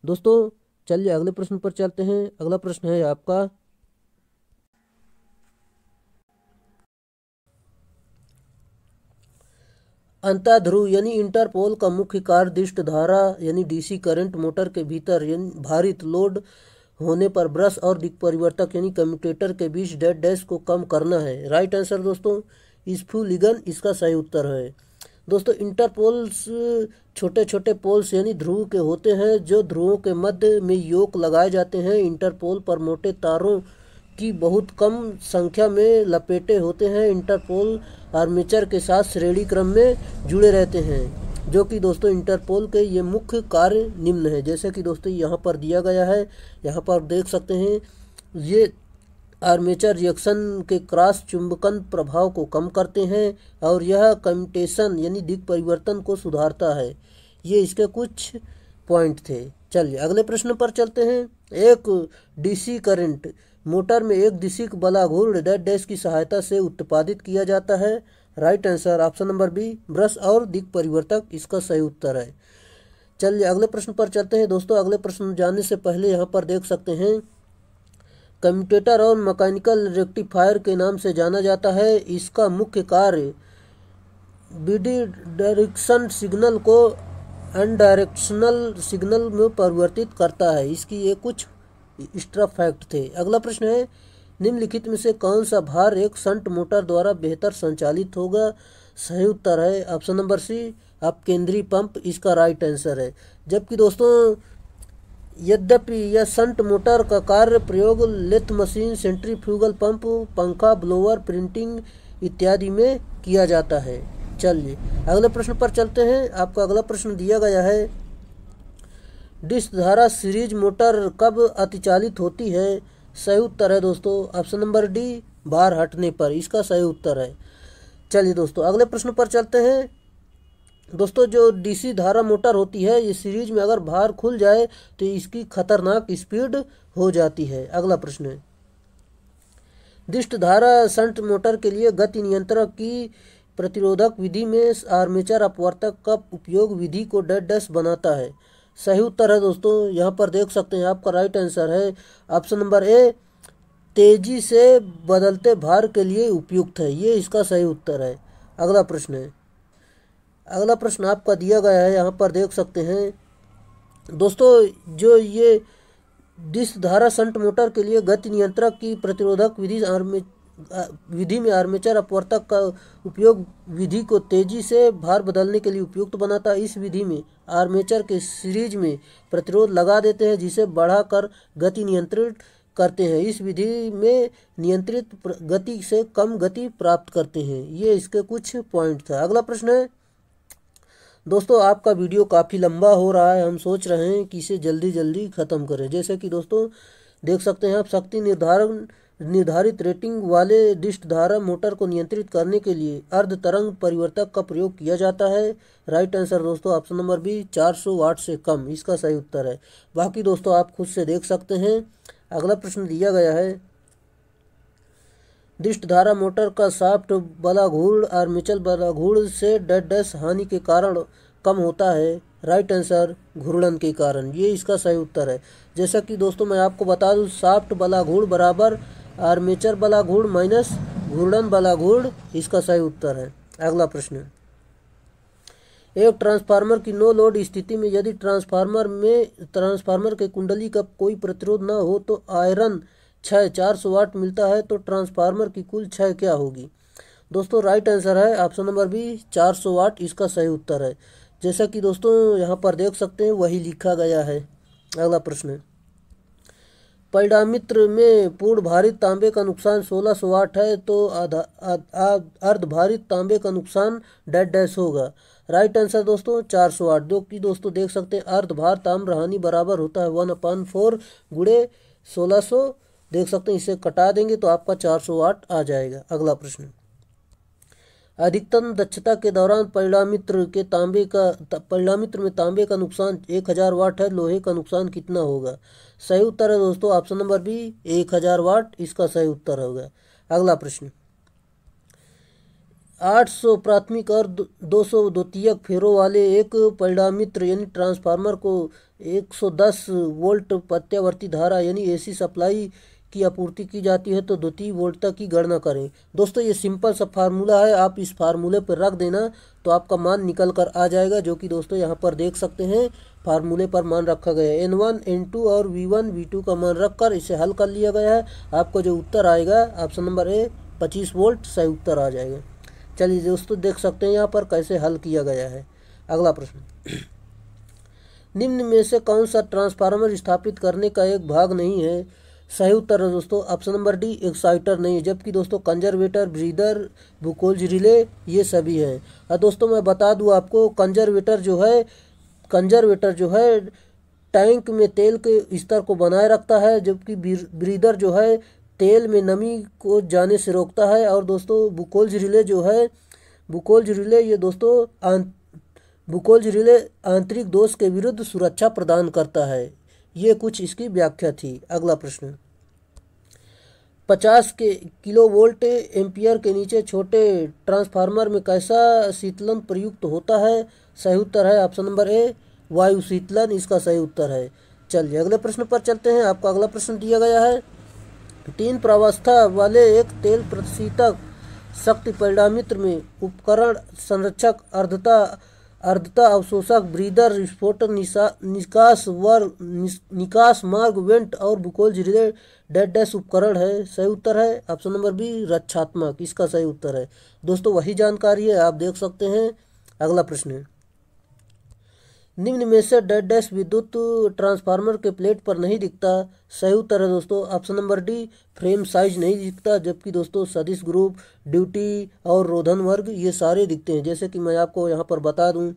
A: दोस्तों, चलिए अगले प्रश्न पर चलते हैं। अगला प्रश्न है आपका, अंतःध्रुव यानी इंटरपोल का मुख्य कार्य दिष्ट धारा यानी डीसी करंट मोटर के भीतर यानी भारित लोड होने पर ब्रश और दिक् परिवर्तक यानी कम्यूटेटर के बीच डेड डैश को कम करना है। राइट आंसर दोस्तों स्फुलिगन इसका सही उत्तर है। दोस्तों इंटरपोल्स छोटे छोटे पोल्स यानी ध्रुव के होते हैं, जो ध्रुवों के मध्य में योक लगाए जाते हैं। इंटरपोल पर मोटे तारों की बहुत कम संख्या में लपेटे होते हैं। इंटरपोल आर्मेचर के साथ श्रेणी क्रम में जुड़े रहते हैं, जो कि दोस्तों इंटरपोल के ये मुख्य कार्य निम्न है। जैसे कि दोस्तों यहाँ पर दिया गया है, यहाँ पर देख सकते हैं, ये आर्मेचर रिएक्शन के क्रॉस चुंबकन प्रभाव को कम करते हैं और यह कम्यूटेशन यानी दिक् परिवर्तन को सुधारता है। ये इसके कुछ पॉइंट थे। चलिए अगले प्रश्न पर चलते हैं। एक डीसी करंट मोटर में एक दिशिक बलाघूर्ण डेड डैश की सहायता से उत्पादित किया जाता है। Right answer option number B, brush और दिक् परिवर्तक इसका सही उत्तर है। चलिए अगले प्रश्न पर चलते हैं दोस्तों। अगले प्रश्न जाने से पहले यहाँ पर देख सकते हैं, कम्यूटेटर और मैकेनिकल रेक्टिफायर के नाम से जाना जाता है। इसका मुख्य कार्य बिडी डायरेक्शन सिग्नल को अनडायरेक्शनल सिग्नल में परिवर्तित करता है। इसकी ये कुछ एक्स्ट्रा फैक्ट थे। अगला प्रश्न है, निम्नलिखित में से कौन सा भार एक शंट मोटर द्वारा बेहतर संचालित होगा? सही उत्तर है ऑप्शन नंबर सी, आप केंद्रीय पंप, इसका राइट आंसर है। जबकि दोस्तों यद्यपि यह शंट मोटर का कार्य प्रयोग लेथ मशीन, सेंट्रीफ्यूगल पंप, पंखा, ब्लोअर, प्रिंटिंग इत्यादि में किया जाता है। चलिए अगले प्रश्न पर चलते हैं। आपका अगला प्रश्न दिया गया है, डिस्क धारा सीरीज मोटर कब अतिचालित होती है? सही उत्तर है दोस्तों ऑप्शन नंबर डी, भार हटने पर, इसका सही उत्तर है। चलिए दोस्तों अगले प्रश्न पर चलते हैं। दोस्तों जो डीसी धारा मोटर होती है, ये सीरीज में अगर भार खुल जाए तो इसकी खतरनाक स्पीड हो जाती है। अगला प्रश्न है, डिस्क धारा शंट मोटर के लिए गति नियंत्रक की प्रतिरोधक विधि में आर्मेचर अपवर्तक का उपयोग विधि को डैश बनाता है। सही उत्तर है दोस्तों, यहाँ पर देख सकते हैं आपका राइट आंसर है ऑप्शन नंबर ए, तेजी से बदलते भार के लिए उपयुक्त है, ये इसका सही उत्तर है। अगला प्रश्न है, अगला प्रश्न आपका दिया गया है, यहाँ पर देख सकते हैं दोस्तों, जो ये डिस्क धारा शंट मोटर के लिए गति नियंत्रक की प्रतिरोधक विधि में आर्मेचर अपवर्तक का उपयोग विधि को तेजी से भार बदलने के लिए उपयुक्त बनाता है। इस विधि में आर्मेचर के सीरीज में प्रतिरोध लगा देते हैं, जिसे बढ़ाकर गति नियंत्रित करते हैं। इस विधि में नियंत्रित गति से कम गति प्राप्त करते हैं। ये इसके कुछ पॉइंट था। अगला प्रश्न है दोस्तों, आपका वीडियो काफ़ी लंबा हो रहा है, हम सोच रहे हैं कि इसे जल्दी जल्दी ख़त्म करें। जैसे कि दोस्तों देख सकते हैं आप, शक्ति निर्धारित रेटिंग वाले डिस्क धारा मोटर को नियंत्रित करने के लिए अर्ध तरंग परिवर्तक का प्रयोग किया जाता है। राइट आंसर दोस्तों ऑप्शन नंबर बी, 400 वाट से कम, इसका सही उत्तर है। बाकी दोस्तों आप खुद से देख सकते हैं। अगला प्रश्न दिया गया है, डिस्क धारा मोटर का शाफ्ट बलाघूर्ण आर्मेचर बलाघूर्ण से डैश हानि के कारण कम होता है। राइट आंसर घूर्णन के कारण, ये इसका सही उत्तर है। जैसा कि दोस्तों मैं आपको बता दूं, शाफ्ट बलाघूर्ण बराबर आर्मेचर बलाघूर्ण माइनस घूर्णन बलाघूर्ण, इसका सही उत्तर है। अगला प्रश्न, एक ट्रांसफार्मर की नो लोड स्थिति में यदि ट्रांसफार्मर के कुंडली का कोई प्रतिरोध न हो तो आयरन क्षय 400 वाट मिलता है, तो ट्रांसफार्मर की कुल क्षय क्या होगी? दोस्तों राइट आंसर है ऑप्शन नंबर बी, 400 वाट, इसका सही उत्तर है। जैसा कि दोस्तों यहाँ पर देख सकते हैं वही लिखा गया है। अगला प्रश्न है, परिणामित्र में पूर्ण भारित तांबे का नुकसान 1600 वाट है, तो अर्धभारित तांबे का नुकसान डैश होगा। राइट आंसर दोस्तों 400 वाट, जो कि दोस्तों देख सकते हैं अर्धभार ताम्र हानि बराबर होता है 1/4 गुणे 1600, देख सकते हैं इसे कटा देंगे तो आपका 400 वाट आ जाएगा। अगला प्रश्न, अधिकतम दक्षता के दौरान परिणामित्र में तांबे का नुकसान 1000 वाट है, लोहे का नुकसान कितना होगा? सही उत्तर है दोस्तों ऑप्शन नंबर बी, 1000 वाट, इसका सही उत्तर होगा। अगला प्रश्न, 800 प्राथमिक और 200 द्वितीयक फेरों वाले एक परिणामित्र यानी ट्रांसफार्मर को 110 वोल्ट प्रत्यावर्ती धारा यानी एसी सप्लाई की आपूर्ति की जाती है, तो द्वितीय वोल्टता की गणना करें। दोस्तों ये सिंपल सा फार्मूला है, आप इस फार्मूले पर रख देना तो आपका मान निकल कर आ जाएगा, जो कि दोस्तों यहाँ पर देख सकते हैं फार्मूले पर मान रखा गया है। N1 N2 और V1 V2 का मान रखकर इसे हल कर लिया गया है। आपको जो उत्तर आएगा ऑप्शन नंबर ए 25 वोल्ट सही उत्तर आ जाएगा। चलिए दोस्तों देख सकते हैं यहाँ पर कैसे हल किया गया है। अगला प्रश्न, निम्न में से कौन सा ट्रांसफार्मर स्थापित करने का एक भाग नहीं है? सही उत्तर है दोस्तों ऑप्शन नंबर डी, एक्साइटर नहीं, जबकि दोस्तों कंजर्वेटर, ब्रीदर, बुकोल्ज रिले ये सभी हैं। और दोस्तों मैं बता दूं आपको, कंजर्वेटर जो है टैंक में तेल के स्तर को बनाए रखता है, जबकि ब्रीदर जो है तेल में नमी को जाने से रोकता है। और दोस्तों बुकोल्ज रिले आंतरिक दोष के विरुद्ध सुरक्षा प्रदान करता है। ये कुछ इसकी व्याख्या थी। अगला प्रश्न, 50 किलोवोल्ट एम्पियर के नीचे छोटे ट्रांसफार्मर में कैसा शीतलन प्रयुक्त होता है? सही उत्तर है ऑप्शन नंबर ए, वायु शीतलन इसका सही उत्तर है। चलिए अगले प्रश्न पर चलते हैं। आपका अगला प्रश्न दिया गया है, 3 प्रावस्था वाले एक तेल प्रशीतक शक्ति परिणामित्र में उपकरण संरक्षक अर्धता अवशोषक ब्रीदर विस्फोटक निकास मार्ग वेंट और बुकोल्ज रिले डैश डैश उपकरण है। सही उत्तर है ऑप्शन नंबर बी, रक्षात्मक इसका सही उत्तर है। दोस्तों वही जानकारी है, आप देख सकते हैं। अगला प्रश्न है, निम्न में से डैश डैश विद्युत ट्रांसफार्मर के प्लेट पर नहीं दिखता। सही उत्तर है दोस्तों option number D, frame size नहीं दिखता, जबकि दोस्तों सदिश ग्रुप, ड्यूटी और रोधन वर्ग ये सारे दिखते हैं। जैसे कि मैं आपको यहाँ पर बता दूँ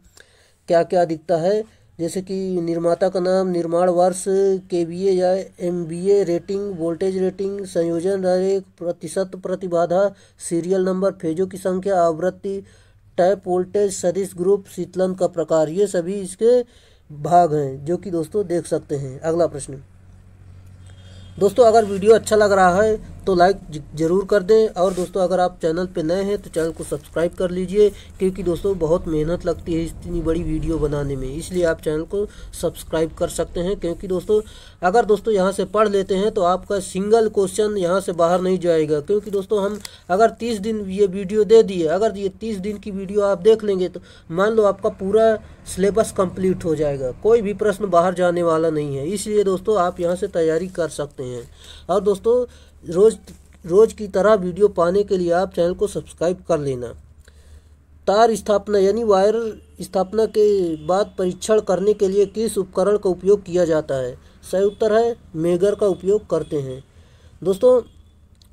A: क्या क्या दिखता है, जैसे कि निर्माता का नाम, निर्माण वर्ष, केवीए या एमवीए रेटिंग, वोल्टेज रेटिंग, संयोजन आरेख, प्रतिशत प्रतिबाधा, सीरियल नंबर, फेजों की संख्या, आवृत्ति, टैप वोल्टेज, सदिश ग्रुप, शीतलन का प्रकार, ये सभी इसके भाग हैं जो कि दोस्तों देख सकते हैं। अगला प्रश्न, दोस्तों अगर वीडियो अच्छा लग रहा है तो लाइक ज़रूर कर दें, और दोस्तों अगर आप चैनल पे नए हैं तो चैनल को सब्सक्राइब कर लीजिए, क्योंकि दोस्तों बहुत मेहनत लगती है इतनी बड़ी वीडियो बनाने में, इसलिए आप चैनल को सब्सक्राइब कर सकते हैं। क्योंकि दोस्तों अगर दोस्तों यहाँ से पढ़ लेते हैं तो आपका सिंगल क्वेश्चन यहाँ से बाहर नहीं जाएगा। क्योंकि दोस्तों हम अगर 30 दिन ये वीडियो दे दिए, अगर ये 30 दिन की वीडियो आप देख लेंगे तो मान लो आपका पूरा सिलेबस कंप्लीट हो जाएगा, कोई भी प्रश्न बाहर जाने वाला नहीं है। इसलिए दोस्तों आप यहाँ से तैयारी कर सकते हैं। और दोस्तों रोज की तरह वीडियो पाने के लिए आप चैनल को सब्सक्राइब कर लेना। तार स्थापना यानी वायर स्थापना के बाद परीक्षण करने के लिए किस उपकरण का उपयोग किया जाता है। सही उत्तर है मेगर का उपयोग करते हैं। दोस्तों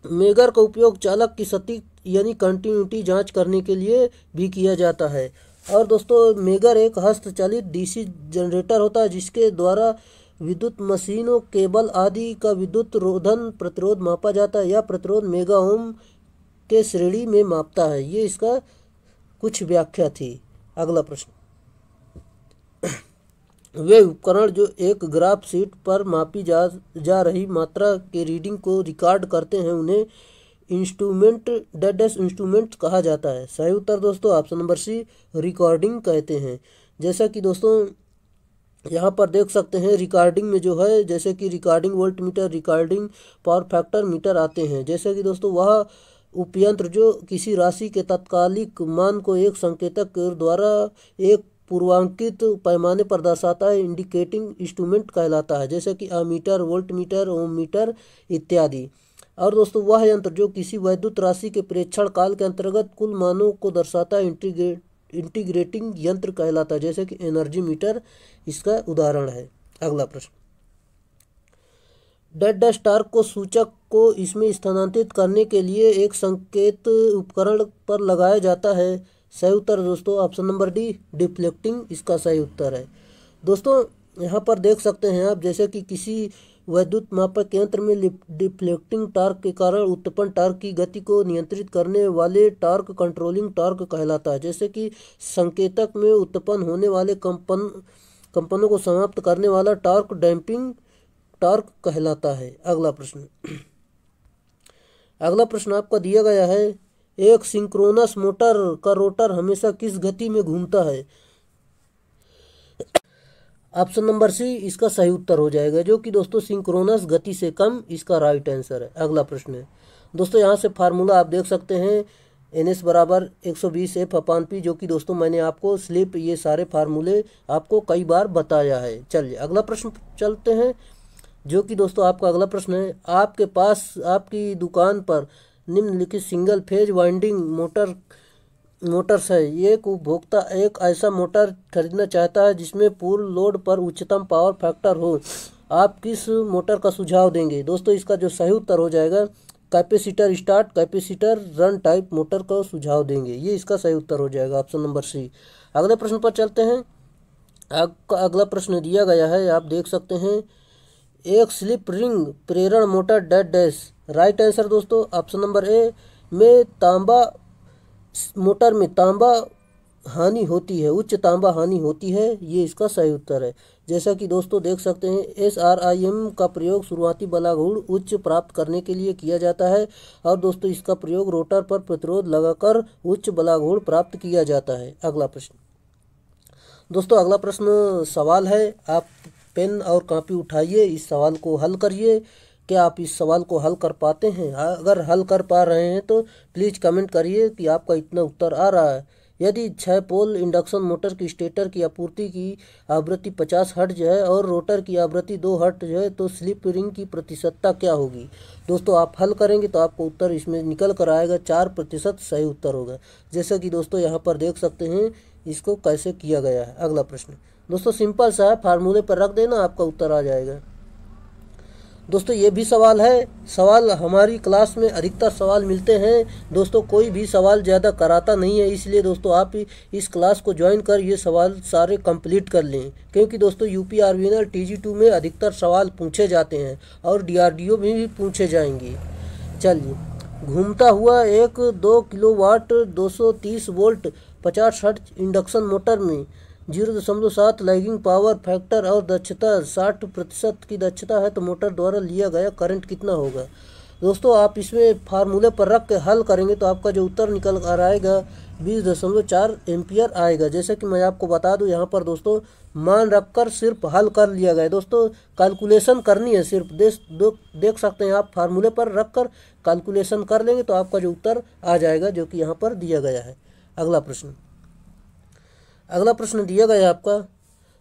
A: मेगर का उपयोग चालक की सटीक यानी कंटिन्यूटी जांच करने के लिए भी किया जाता है। और दोस्तों मेगर एक हस्तचालित डीसी जनरेटर होता है जिसके द्वारा विद्युत मशीनों, केबल आदि का विद्युत रोधन प्रतिरोध मापा जाता है। यह प्रतिरोध मेगा ओम के श्रेणी में मापता है। ये इसका कुछ व्याख्या थी। अगला प्रश्न, वे उपकरण जो एक ग्राफ शीट पर मापी जा रही मात्रा के रीडिंग को रिकॉर्ड करते हैं उन्हें इंस्ट्रूमेंट डैश इंस्ट्रूमेंट कहा जाता है। सही उत्तर दोस्तों ऑप्शन नंबर सी, रिकॉर्डिंग कहते हैं। जैसा कि दोस्तों यहाँ पर देख सकते हैं रिकॉर्डिंग में जो है, जैसे कि recording volt meter, recording power factor metre आते हैं। जैसे कि दोस्तों वह उपयंत्र जो किसी राशि के तात्कालिक मान को एक संकेतक के द्वारा एक पूर्वांकित पैमाने पर दर्शाता है, इंडिकेटिंग इंस्ट्रूमेंट कहलाता है। जैसे कि अमीटर, वोल्ट मीटर, ओम मीटर इत्यादि। और दोस्तों वह यंत्र जो किसी वैद्युत राशि के प्रेक्षण काल के अंतर्गत कुल मानों को दर्शाता है, इंटीग्रेटिंग यंत्र कहलाता है। जैसे कि एनर्जी मीटर इसका उदाहरण है। अगला प्रश्न, डैश डैश टार्क को सूचक को इसमें स्थानांतरित करने के लिए एक संकेत उपकरण पर लगाया जाता है। सही उत्तर दोस्तों ऑप्शन नंबर डी, डिफ्लेक्टिंग इसका सही उत्तर है। दोस्तों यहाँ पर देख सकते हैं आप, जैसे कि किसी वैद्युत मापक यंत्र में डिफ्लेक्टिंग टार्क के कारण उत्पन्न टार्क की गति को नियंत्रित करने वाले टार्क कंट्रोलिंग टार्क कहलाता है। जैसे कि संकेतक में उत्पन्न होने वाले कंपनों को समाप्त करने वाला टार्क डैम्पिंग टार्क कहलाता है। अगला प्रश्न आपका दिया गया है, एक सिंक्रोनस मोटर का रोटर हमेशा किस गति में घूमता है। ऑप्शन नंबर सी इसका सही उत्तर हो जाएगा, जो कि दोस्तों सिंक्रोनस गति से कम इसका राइट आंसर है। अगला प्रश्न है दोस्तों, यहाँ से फार्मूला आप देख सकते हैं, NS बराबर 120 F/P, जो कि दोस्तों मैंने आपको स्लिप ये सारे फार्मूले आपको कई बार बताया है। चलिए अगला प्रश्न चलते हैं, जो कि दोस्तों आपका अगला प्रश्न है, आपके पास आपकी दुकान पर निम्नलिखित सिंगल फेज वाइंडिंग मोटर्स है। एक उपभोक्ता एक ऐसा मोटर खरीदना चाहता है जिसमें पूर्ण लोड पर उच्चतम पावर फैक्टर हो। आप किस मोटर का सुझाव देंगे। दोस्तों इसका जो सही उत्तर हो जाएगा capacitor start capacitor run type motor का सुझाव देंगे। ये इसका सही उत्तर हो जाएगा ऑप्शन नंबर सी। अगले प्रश्न पर चलते हैं। आपका अगला प्रश्न दिया गया है, आप देख सकते हैं, एक स्लिप रिंग प्रेरण motor dash dash. Right answer दोस्तों ऑप्शन नंबर ए में मोटर में तांबा हानि होती है, उच्च तांबा हानि होती है। ये इसका सही उत्तर है। जैसा कि दोस्तों देख सकते हैं, SRIM का प्रयोग शुरुआती बलाघूर्ण उच्च प्राप्त करने के लिए किया जाता है, और दोस्तों इसका प्रयोग रोटर पर प्रतिरोध लगाकर उच्च बलाघूर्ण प्राप्त किया जाता है। अगला प्रश्न दोस्तों अगला प्रश्न सवाल है, आप पेन और कॉपी उठाइए, इस सवाल को हल करिए। क्या आप इस सवाल को हल कर पाते हैं? अगर हल कर पा रहे हैं तो प्लीज़ कमेंट करिए कि आपका इतना उत्तर आ रहा है। यदि 6 पोल इंडक्शन मोटर की स्टेटर की आपूर्ति की आवृत्ति 50 हर्ट्ज है और रोटर की आवृत्ति 2 हर्ट्ज है तो स्लिप रिंग की प्रतिशतता क्या होगी? दोस्तों आप हल करेंगे तो आपको उत्तर इसमें निकल कर आएगा, 4% सही उत्तर होगा। जैसा कि दोस्तों यहाँ पर देख सकते हैं इसको कैसे किया गया है। अगला प्रश्न दोस्तों सिंपल सा है, फार्मूले पर रख देना, आपका उत्तर आ जाएगा। दोस्तों ये भी सवाल है, सवाल हमारी क्लास में अधिकतर सवाल मिलते हैं दोस्तों, कोई भी सवाल ज़्यादा कराता नहीं है, इसलिए दोस्तों आप इस क्लास को ज्वाइन कर ये सवाल सारे कंप्लीट कर लें, क्योंकि दोस्तों यूपी आरवीएनएल TG2 में अधिकतर सवाल पूछे जाते हैं और DRDO में भी पूछे जाएंगे। चलिए, घूमता हुआ एक 2 kilowatt 230 volt 50 hertz induction motor में 0.7 लैगिंग पावर फैक्टर और दक्षता 60% की दक्षता है तो मोटर द्वारा लिया गया करंट कितना होगा? दोस्तों आप इसमें फार्मूले पर रख के हल करेंगे तो आपका जो उत्तर निकल कर आएगा 20.4 एम्पियर आएगा। जैसे कि मैं आपको बता दूं, यहाँ पर दोस्तों मान रखकर सिर्फ हल कर लिया गया है। दोस्तों कैलकुलेशन करनी है सिर्फ, देख सकते हैं आप, फार्मूले पर रख कर कैलकुलेशन कर लेंगे तो आपका जो उत्तर आ जाएगा जो कि यहाँ पर दिया गया है। अगला प्रश्न दिया गया है आपका,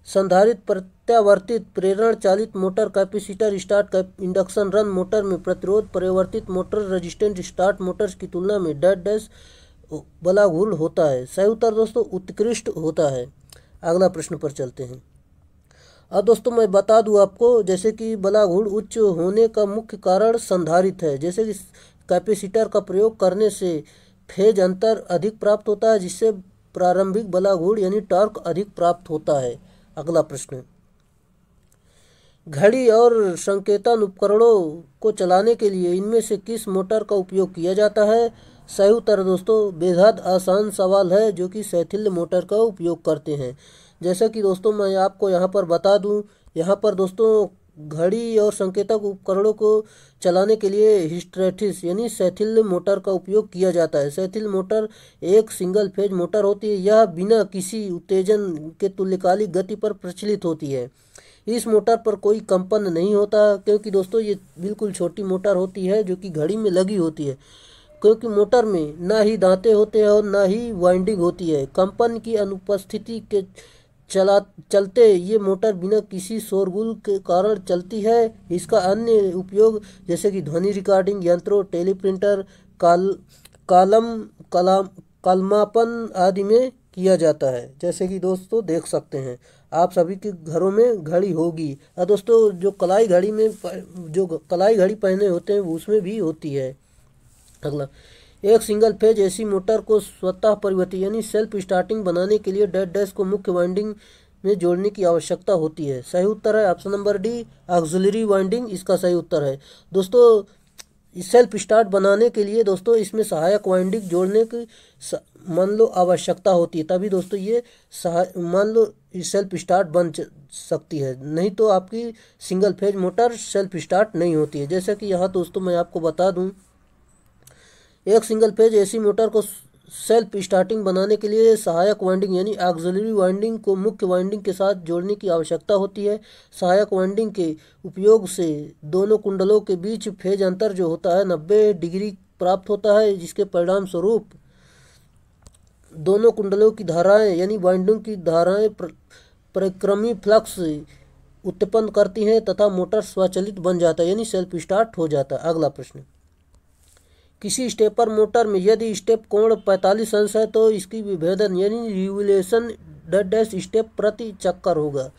A: संधारित प्रत्यावर्तित प्रेरण चालित motor capacitor start induction run motor में प्रतिरोध परिवर्तित मोटर रेजिस्टेंट स्टार्ट मोटर्स की तुलना में डैश डैश बलाघूल होता है। सही उत्तर दोस्तों उत्कृष्ट होता है। अगला प्रश्न पर चलते हैं। अब दोस्तों मैं बता दूं आपको, जैसे कि बलाघूल उच्च होने का मुख्य कारण संधारित है। जैसे कि कैपेसिटर का प्रयोग करने से फेज अंतर अधिक प्राप्त होता है, जिससे प्रारंभिक बलाघूल यानी टॉर्क अधिक प्राप्त होता है। अगला प्रश्न, घड़ी और संकेतन उपकरणों को चलाने के लिए इनमें से किस मोटर का उपयोग किया जाता है? सही उत्तर दोस्तों बेहद आसान सवाल है, जो कि शैथिल्य मोटर का उपयोग करते हैं। जैसा कि दोस्तों मैं आपको यहाँ पर बता दूँ, यहाँ पर दोस्तों घड़ी और संकेतक उपकरणों को चलाने के लिए हिस्टैरिसीस यानी शैथिल्य मोटर का उपयोग किया जाता है। शैथिल्य मोटर एक सिंगल फेज मोटर होती है, यह बिना किसी उत्तेजन के तुल्यकालिक गति पर प्रचलित होती है। इस मोटर पर कोई कंपन नहीं होता, क्योंकि दोस्तों ये बिल्कुल छोटी मोटर होती है जो कि घड़ी में लगी होती है, क्योंकि मोटर में ना ही दांते होते हैं और ना ही वाइंडिंग होती है। कंपन की अनुपस्थिति के चलते ये मोटर बिना किसी शोरगुल के कारण चलती है। इसका अन्य उपयोग जैसे कि ध्वनि रिकॉर्डिंग यंत्रों, टेलीप्रिंटर, कलमापन आदि में किया जाता है। जैसे कि दोस्तों देख सकते हैं आप सभी के घरों में घड़ी होगी, और दोस्तों जो कलाई घड़ी पहने होते हैं उसमें भी होती है। अगला, एक सिंगल फेज एसी मोटर को स्वतः परिवर्ती यानी सेल्फ स्टार्टिंग बनाने के लिए डैश डैश को मुख्य वाइंडिंग में जोड़ने की आवश्यकता होती है। सही उत्तर है option number D, auxiliary winding इसका सही उत्तर है। दोस्तों सेल्फ स्टार्ट बनाने के लिए दोस्तों इसमें सहायक वाइंडिंग जोड़ने की मान लो आवश्यकता होती है, तभी दोस्तों ये मान लो सेल्फ स्टार्ट बन सकती है, नहीं तो आपकी single phase motor self start नहीं होती है। जैसे कि यहाँ दोस्तों मैं आपको बता दूँ, एक सिंगल फेज एसी मोटर को सेल्फ स्टार्टिंग बनाने के लिए सहायक वाइंडिंग यानी ऑक्सिलरी वाइंडिंग को मुख्य वाइंडिंग के साथ जोड़ने की आवश्यकता होती है। सहायक वाइंडिंग के उपयोग से दोनों कुंडलों के बीच फेज अंतर जो होता है 90 डिग्री प्राप्त होता है, जिसके परिणाम स्वरूप दोनों कुंडलों की धाराएं यानी वाइंडिंग की धाराएं परिक्रमी फ्लक्स उत्पन्न करती हैं तथा मोटर स्वचालित बन जाता है यानी सेल्फ स्टार्ट हो जाता है। अगला प्रश्न, किसी स्टेपर मोटर में यदि स्टेप कोण 45 अंश है तो इसकी विभेदन यानी रिवोल्यूशन डैश डैश स्टेप प्रति चक्कर होगा।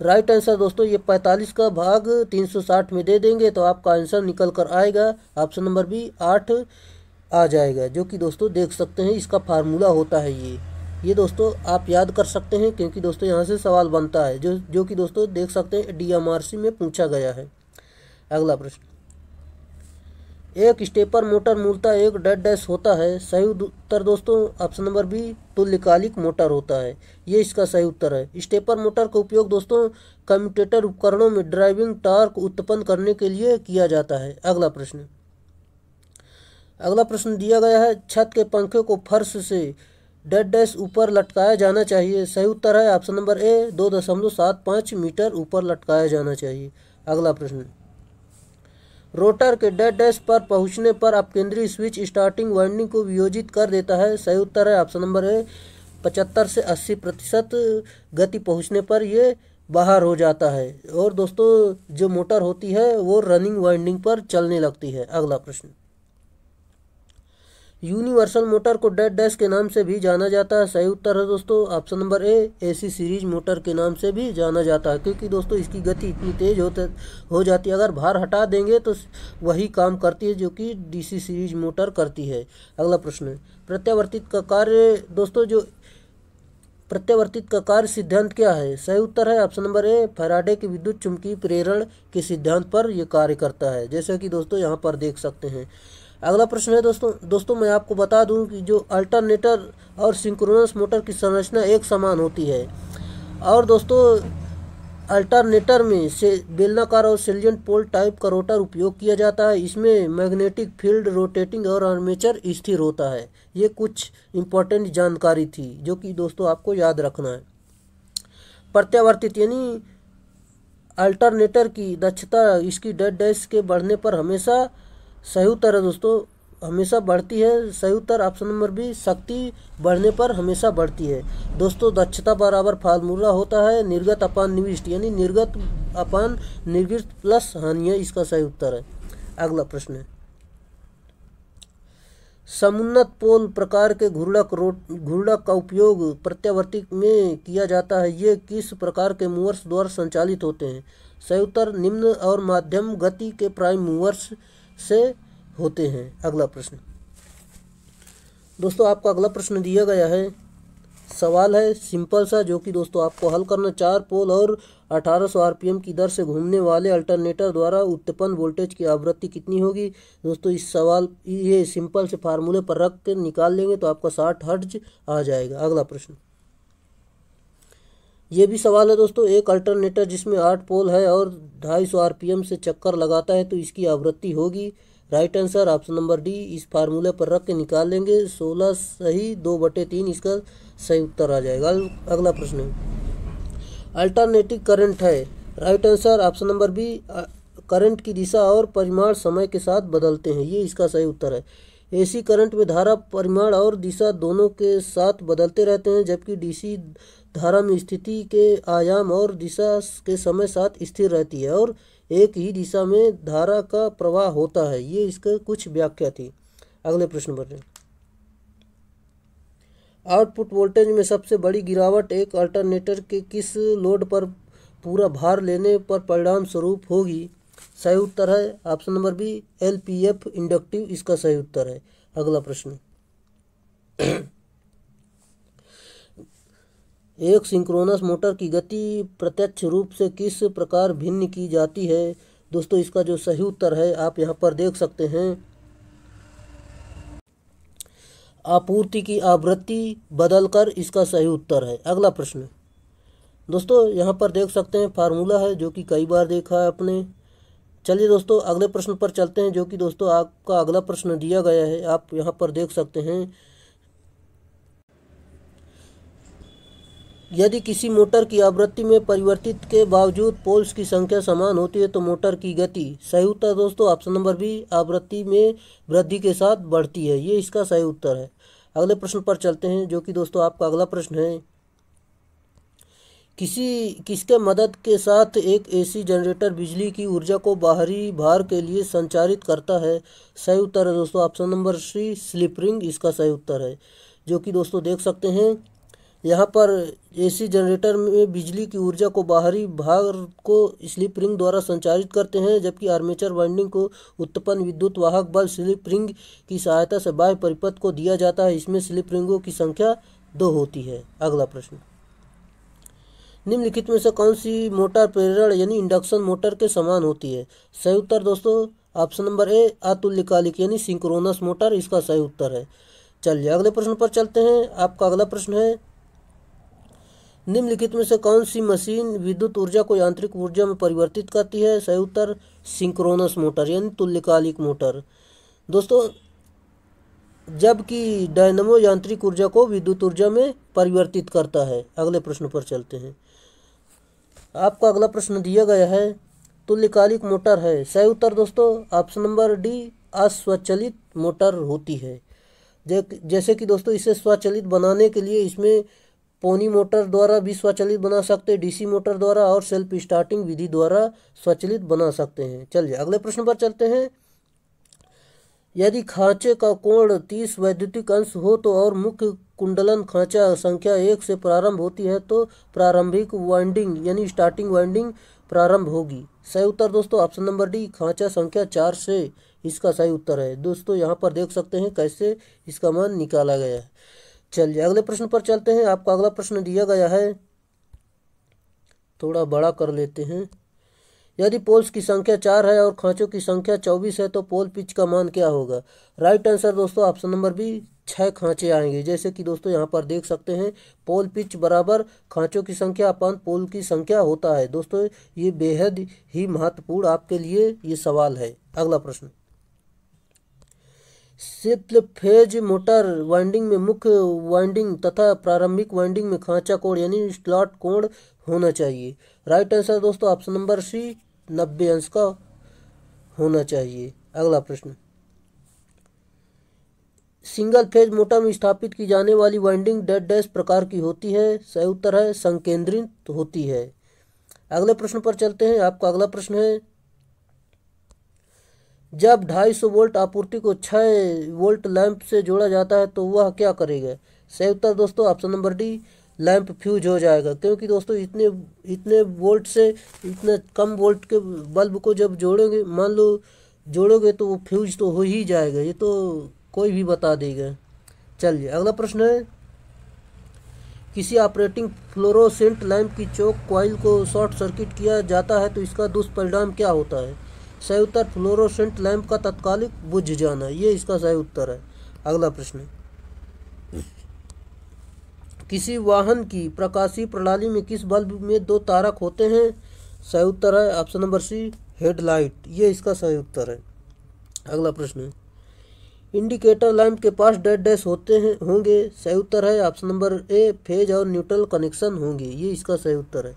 A: राइट आंसर दोस्तों ये 45 का भाग 360 में दे देंगे तो आपका आंसर निकल कर आएगा ऑप्शन नंबर बी 8 आ जाएगा, जो कि दोस्तों देख सकते हैं इसका फार्मूला होता है ये दोस्तों आप याद कर सकते हैं, क्योंकि दोस्तों यहाँ से सवाल बनता है जो कि दोस्तों देख सकते हैं DMRC में पूछा गया है। अगला प्रश्न, एक स्टेपर मोटर मूलतः एक डैश डैश होता है। सही उत्तर दोस्तों ऑप्शन नंबर बी तुल्यकालिक मोटर होता है, ये इसका सही उत्तर है। स्टेपर मोटर का उपयोग दोस्तों कम्यूटेटर उपकरणों में ड्राइविंग टॉर्क उत्पन्न करने के लिए किया जाता है। अगला प्रश्न दिया गया है, छत के पंखे को फर्श से डेड डैश ऊपर लटकाया जाना चाहिए? सही उत्तर है ऑप्शन नंबर ए 2.75 मीटर ऊपर लटकाया जाना चाहिए। अगला प्रश्न, रोटर के डेड डैश पर पहुंचने पर अपकेंद्रीय स्विच स्टार्टिंग वाइंडिंग को वियोजित कर देता है। सही उत्तर है ऑप्शन नंबर ए 75 से 80% गति पहुंचने पर ये बाहर हो जाता है। और दोस्तों जो मोटर होती है वो रनिंग वाइंडिंग पर चलने लगती है। अगला प्रश्न, यूनिवर्सल मोटर को डेड डैश के नाम से भी जाना जाता है। सही उत्तर है दोस्तों ऑप्शन नंबर ए एसी सीरीज मोटर के नाम से भी जाना जाता है, क्योंकि दोस्तों इसकी गति इतनी तेज हो जाती है, अगर भार हटा देंगे तो वही काम करती है जो कि डीसी सीरीज मोटर करती है। अगला प्रश्न, प्रत्यावर्तित का कार्य दोस्तों जो प्रत्यावर्तित का कार्य सिद्धांत क्या है? सही उत्तर है ऑप्शन नंबर ए फैराडे के विद्युत चुंबकीय प्रेरण के सिद्धांत पर यह कार्य करता है, जैसा कि दोस्तों यहाँ पर देख सकते हैं। अगला प्रश्न है दोस्तों मैं आपको बता दूं कि जो अल्टरनेटर और सिंक्रोनस मोटर की संरचना एक समान होती है। और दोस्तों अल्टरनेटर में से बेलनाकार और सेल्यंट पोल टाइप का रोटर उपयोग किया जाता है। इसमें मैग्नेटिक फील्ड रोटेटिंग और आर्मेचर स्थिर होता है। ये कुछ इंपॉर्टेंट जानकारी थी जो कि दोस्तों आपको याद रखना है। प्रत्यावर्तित यानी अल्टरनेटर की दक्षता इसकी डेड डैश के बढ़ने पर हमेशा सही उत्तर है दोस्तों हमेशा बढ़ती है। सही उत्तर ऑप्शन नंबर बी शक्ति बढ़ने पर हमेशा बढ़ती है। दोस्तों दक्षता बराबर फार्मूला होता है निर्गत अपान निविष्ट, यानी निर्गत अपान निर्विष्ट प्लस हानिया, इसका सही उत्तर है। अगला प्रश्न है, समुन्नत पोल प्रकार के घूर्णक का उपयोग प्रत्यावर्ती में किया जाता है। ये किस प्रकार के मूवर्स द्वारा संचालित होते हैं? सही उत्तर निम्न और माध्यम गति के प्राइम मूवर्स से होते हैं। अगला प्रश्न दोस्तों आपका अगला प्रश्न दिया गया है, सवाल है सिंपल सा जो कि दोस्तों आपको हल करना। 4 पोल और 1800 आरपीएम की दर से घूमने वाले अल्टरनेटर द्वारा उत्पन्न वोल्टेज की आवृत्ति कितनी होगी? दोस्तों इस सवाल ये सिंपल से फार्मूले पर रख के निकाल लेंगे तो आपका 60 हर्ट्ज आ जाएगा। अगला प्रश्न, ये भी सवाल है दोस्तों, एक अल्टरनेटर जिसमें 8 पोल है और 250 आरपीएम से चक्कर लगाता है तो इसकी आवृत्ति होगी। Right answer option number D, इस फार्मूले पर रख के निकाल लेंगे। 16 सही 2/3 इसका सही उत्तर आ जाएगा। अगला प्रश्न है, अल्टरनेटिंग करंट है। Right answer option number B, current की दिशा और परिमाण समय के साथ बदलते हैं, ये इसका सही उत्तर है। एसी करंट में धारा परिमाण और दिशा दोनों के साथ बदलते रहते हैं, जबकि डीसी धारा में स्थिति के आयाम और दिशा के समय साथ स्थिर रहती है और एक ही दिशा में धारा का प्रवाह होता है। ये इसका कुछ व्याख्या थी। अगले प्रश्न पर आउटपुट वोल्टेज में सबसे बड़ी गिरावट एक अल्टरनेटर के किस लोड पर पूरा भार लेने पर परिणाम स्वरूप होगी? सही उत्तर है option number B LPF inductive, इसका सही उत्तर है। अगला प्रश्न, एक सिंक्रोनस मोटर की गति प्रत्यक्ष रूप से किस प्रकार भिन्न की जाती है? दोस्तों इसका जो सही उत्तर है आप यहाँ पर देख सकते हैं, आपूर्ति की आवृत्ति बदलकर, इसका सही उत्तर है। अगला प्रश्न दोस्तों यहाँ पर देख सकते हैं फार्मूला है जो कि कई बार देखा है आपने। चलिए दोस्तों अगले प्रश्न पर चलते हैं जो कि दोस्तों आपका अगला प्रश्न दिया गया है, आप यहाँ पर देख सकते हैं, यदि किसी मोटर की आवृत्ति में परिवर्तित के बावजूद पोल्स की संख्या समान होती है तो मोटर की गति, सही उत्तर दोस्तों ऑप्शन नंबर बी आवृत्ति में वृद्धि के साथ बढ़ती है, ये इसका सही उत्तर है। अगले प्रश्न पर चलते हैं जो कि दोस्तों आपका अगला प्रश्न है, किसके मदद के साथ एक एसी जनरेटर बिजली की ऊर्जा को बाहरी भार के लिए संचारित करता है? सही उत्तर है दोस्तों option number C slip ring, इसका सही उत्तर है। जो कि दोस्तों देख सकते हैं यहाँ पर एसी जनरेटर में बिजली की ऊर्जा को बाहरी भार को स्लिप रिंग द्वारा संचारित करते हैं, जबकि आर्मेचर वाइंडिंग को उत्पन्न विद्युत वाहक बल स्लिप रिंग की सहायता से बाह्य परिपथ को दिया जाता है। इसमें स्लिप रिंगों की संख्या 2 होती है। अगला प्रश्न, निम्नलिखित में से कौन सी मोटर प्रेरण यानी इंडक्शन मोटर के समान होती है? सही उत्तर दोस्तों ऑप्शन नंबर ए अतुल्यकालिक यानी सिंक्रोनस मोटर, इसका सही उत्तर है। चलिए अगले प्रश्न पर चलते हैं। आपका अगला प्रश्न है, निम्नलिखित में से कौन सी मशीन विद्युत ऊर्जा को यांत्रिक ऊर्जा में परिवर्तित करती है? सही उत्तर सिंक्रोनस मोटर यानी तुल्यकालिक मोटर। दोस्तों जबकि डायनमो यांत्रिक ऊर्जा को विद्युत ऊर्जा में परिवर्तित करता है। अगले प्रश्न पर चलते हैं। आपका अगला प्रश्न दिया गया है, तुल्यकालिक मोटर है। सही उत्तर दोस्तों ऑप्शन नंबर डी, अस्वचालित मोटर होती है। जैसे कि दोस्तों इसे स्वचालित बनाने के लिए इसमें पोनी मोटर द्वारा भी स्वचालित बना सकते हैं, डीसी मोटर द्वारा और सेल्फ स्टार्टिंग विधि द्वारा स्वचालित बना सकते हैं। चलिए अगले प्रश्न पर चलते हैं। यदि खांचे का कोण 30 वैद्युतिक अंश हो तो और मुख्य कुंडलन खांचा संख्या 1 से प्रारंभ होती है तो प्रारंभिक वाइंडिंग यानी स्टार्टिंग वाइंडिंग प्रारंभ होगी। सही उत्तर दोस्तों ऑप्शन नंबर डी, खांचा संख्या 4 से इसका सही उत्तर है। दोस्तों यहाँ पर देख सकते हैं कैसे इसका मान निकाला गया है। चलिए अगले प्रश्न पर चलते हैं। आपका अगला प्रश्न दिया गया है, थोड़ा बड़ा कर लेते हैं। यदि पोल्स की संख्या 4 है और खांचों की संख्या 24 है तो पोल पिच का मान क्या होगा। राइट आंसर दोस्तों ऑप्शन नंबर बी, 6 खांचे आएंगे। जैसे कि दोस्तों यहाँ पर देख सकते हैं पोल पिच बराबर खांचों की संख्या अपन पोल की संख्या होता है। दोस्तों ये बेहद ही महत्वपूर्ण आपके लिए ये सवाल है। अगला प्रश्न, सिंपल फेज मोटर वाइंडिंग में मुख्य वाइंडिंग तथा प्रारंभिक वाइंडिंग में खांचा कोण यानी स्लॉट कोण होना चाहिए। राइट आंसर दोस्तों ऑप्शन नंबर सी, 90 अंश का होना चाहिए। अगला प्रश्न, सिंगल फेज मोटर में स्थापित की जाने वाली वाइंडिंग डैश डैश प्रकार की होती है। सही उत्तर है संकेंद्रित होती है। अगले प्रश्न पर चलते हैं। आपका अगला प्रश्न है, जब 250 वोल्ट आपूर्ति को 6 वोल्ट लैंप से जोड़ा जाता है तो वह क्या करेगा। सही उत्तर दोस्तों option number D, lamp fuse हो जाएगा। क्योंकि दोस्तों इतने वोल्ट से इतने कम वोल्ट के बल्ब को जब जोड़ेंगे, मान लो जोड़ोगे तो वो फ्यूज तो हो ही जाएगा। ये तो कोई भी बता देगा। चलिए अगला प्रश्न है, किसी ऑपरेटिंग फ्लोरोसेंट लैंप की चौक कॉइल को शॉर्ट सर्किट किया जाता है तो इसका दुष्परिणाम क्या होता है। सही उत्तर फ्लोरोसेंट लैंप का तत्कालिक बुझ जाना, ये इसका सही उत्तर है। अगला प्रश्न, किसी वाहन की प्रकाशीय प्रणाली में किस बल्ब में 2 तारक होते हैं। सही उत्तर है ऑप्शन नंबर सी, हेडलाइट, ये इसका सही उत्तर है। अगला प्रश्न, इंडिकेटर लैंप के पास डैश डैश होते हैं होंगे। सही उत्तर है ऑप्शन नंबर ए, फेज और न्यूट्रल कनेक्शन होंगे, ये इसका सही उत्तर है।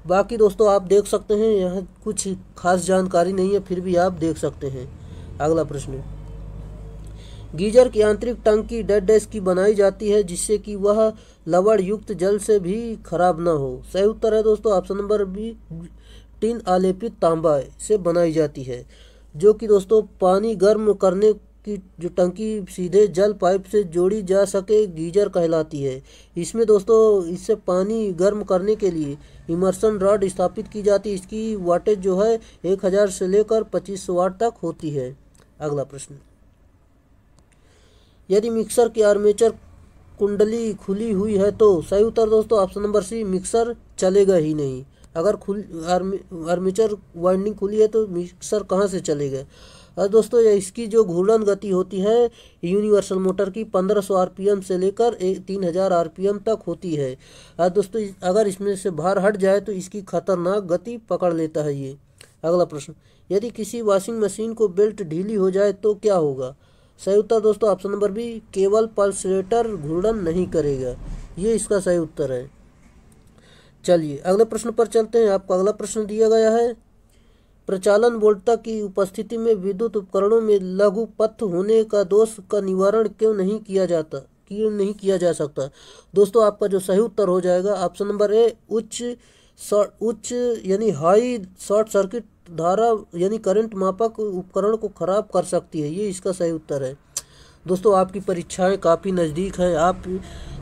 A: बाकी दोस्तों आप देख सकते हैं यहाँ कुछ खास जानकारी नहीं है, फिर भी आप देख सकते हैं। अगला प्रश्न, गीजर की आंतरिक टंकी डैश डैश की बनाई जाती है जिससे कि वह लवण युक्त जल से भी खराब ना हो। सही उत्तर है दोस्तों ऑप्शन नंबर बी, टिन आलेपित तांबा से बनाई जाती है। जो कि दोस्तों पानी गर्म करने की जो टंकी सीधे जल पाइप से जोड़ी जा सके गीजर कहलाती है। इसमें दोस्तों इससे पानी गर्म करने के लिए इमर्सन रॉड स्थापित की जाती है। इसकी वाटेज जो है 1000 से लेकर 2500 वाट तक होती है। अगला प्रश्न, यदि मिक्सर की आर्मेचर कुंडली खुली हुई है तो। सही उत्तर दोस्तों ऑप्शन नंबर सी, मिक्सर चलेगा ही नहीं। अगर आर्मेचर वाइंडिंग खुली है तो मिक्सर कहाँ से चलेगा। और दोस्तों इसकी जो घूर्णन गति होती है यूनिवर्सल मोटर की 1500 आरपीएम से लेकर 3000 आरपीएम तक होती है। और दोस्तों अगर इसमें से बाहर हट जाए तो इसकी खतरनाक गति पकड़ लेता है ये। अगला प्रश्न, यदि किसी वॉशिंग मशीन को बेल्ट ढीली हो जाए तो क्या होगा। सही उत्तर दोस्तों ऑप्शन नंबर बी, केवल पल्सरेटर घूर्णन नहीं करेगा, ये इसका सही उत्तर है। चलिए अगले प्रश्न पर चलते हैं। आपको अगला प्रश्न दिया गया है, प्रचालन वोल्टता की उपस्थिति में विद्युत उपकरणों में लघु पथ होने का दोष का निवारण क्यों नहीं किया जा सकता। दोस्तों आपका जो सही उत्तर हो जाएगा ऑप्शन नंबर ए, उच्च यानी हाई शॉर्ट सर्किट धारा यानी करंट मापक उपकरण को खराब कर सकती है, ये इसका सही उत्तर है। दोस्तों आपकी परीक्षाएं काफ़ी नज़दीक हैं, आप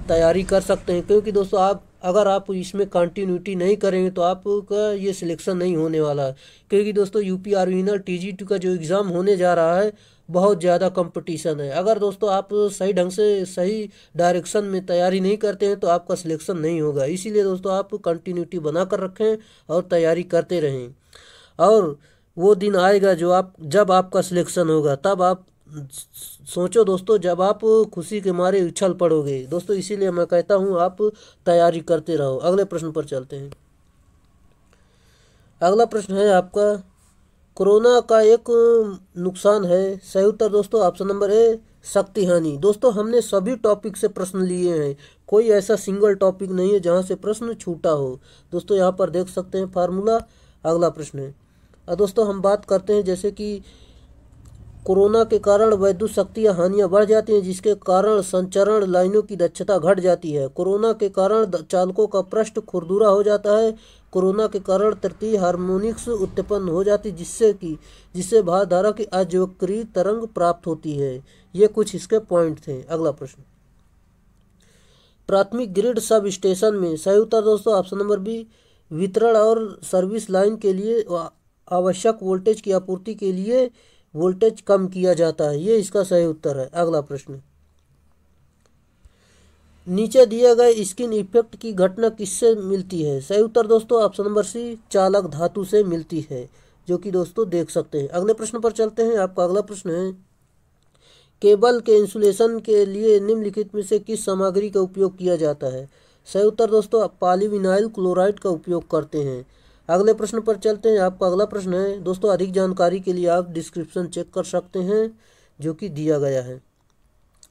A: तैयारी कर सकते हैं। क्योंकि दोस्तों अगर आप इसमें कंटिन्यूटी नहीं करेंगे तो आपका ये सिलेक्शन नहीं होने वाला है। क्योंकि दोस्तों यूपी आर्विनल TG2 का जो एग्ज़ाम होने जा रहा है बहुत ज़्यादा कंपटीशन है। अगर दोस्तों आप सही ढंग से सही डायरेक्शन में तैयारी नहीं करते हैं तो आपका सिलेक्शन नहीं होगा। इसीलिए दोस्तों आप कंटिन्यूटी बना कर रखें और तैयारी करते रहें। और वो दिन आएगा जब आपका सिलेक्शन होगा, तब आप सोचो दोस्तों, जब आप खुशी के मारे उछल पड़ोगे। दोस्तों इसीलिए मैं कहता हूँ आप तैयारी करते रहो। अगले प्रश्न पर चलते हैं। अगला प्रश्न है आपका, कोरोना का एक नुकसान है। सही उत्तर दोस्तों ऑप्शन नंबर ए, शक्ति हानि। दोस्तों हमने सभी टॉपिक से प्रश्न लिए हैं, कोई ऐसा सिंगल टॉपिक नहीं है जहां से प्रश्न छूटा हो। दोस्तों यहाँ पर देख सकते हैं फार्मूला। अगला प्रश्न है, और दोस्तों हम बात करते हैं जैसे कि कोरोना के कारण विद्युत शक्ति या हानियां बढ़ जाती हैं, जिसके कारण संचरण लाइनों की दक्षता घट जाती है। कोरोना के कारण चालकों का पृष्ठ खुरदुरा हो जाता है। कोरोना के कारण तृतीय हार्मोनिक्स उत्पन्न हो जाती है, जिससे भार धारा की अजोक्रिय तरंग प्राप्त होती है। ये कुछ इसके पॉइंट थे। अगला प्रश्न, प्राथमिक ग्रिड सब स्टेशन में सही उत्तर दोस्तों ऑप्शन नंबर बी, वितरण और सर्विस लाइन के लिए आवश्यक वोल्टेज की आपूर्ति के लिए वोल्टेज कम किया जाता है। ये इसका सही उत्तर है। अगला प्रश्न, नीचे दिए गए स्किन इफेक्ट की घटना किससे मिलती है? सही उत्तर दोस्तों ऑप्शन नंबर सी, चालक धातु से मिलती है, जो कि दोस्तों देख सकते हैं। अगले प्रश्न पर चलते हैं। आपका अगला प्रश्न है, केबल के इंसुलेशन के लिए निम्नलिखित में से किस सामग्री का उपयोग किया जाता है? सही उत्तर दोस्तों पॉलीविनाइल क्लोराइड का उपयोग करते हैं। अगले प्रश्न पर चलते हैं। आपका अगला प्रश्न है दोस्तों, अधिक जानकारी के लिए आप डिस्क्रिप्शन चेक कर सकते हैं, जो कि दिया गया है।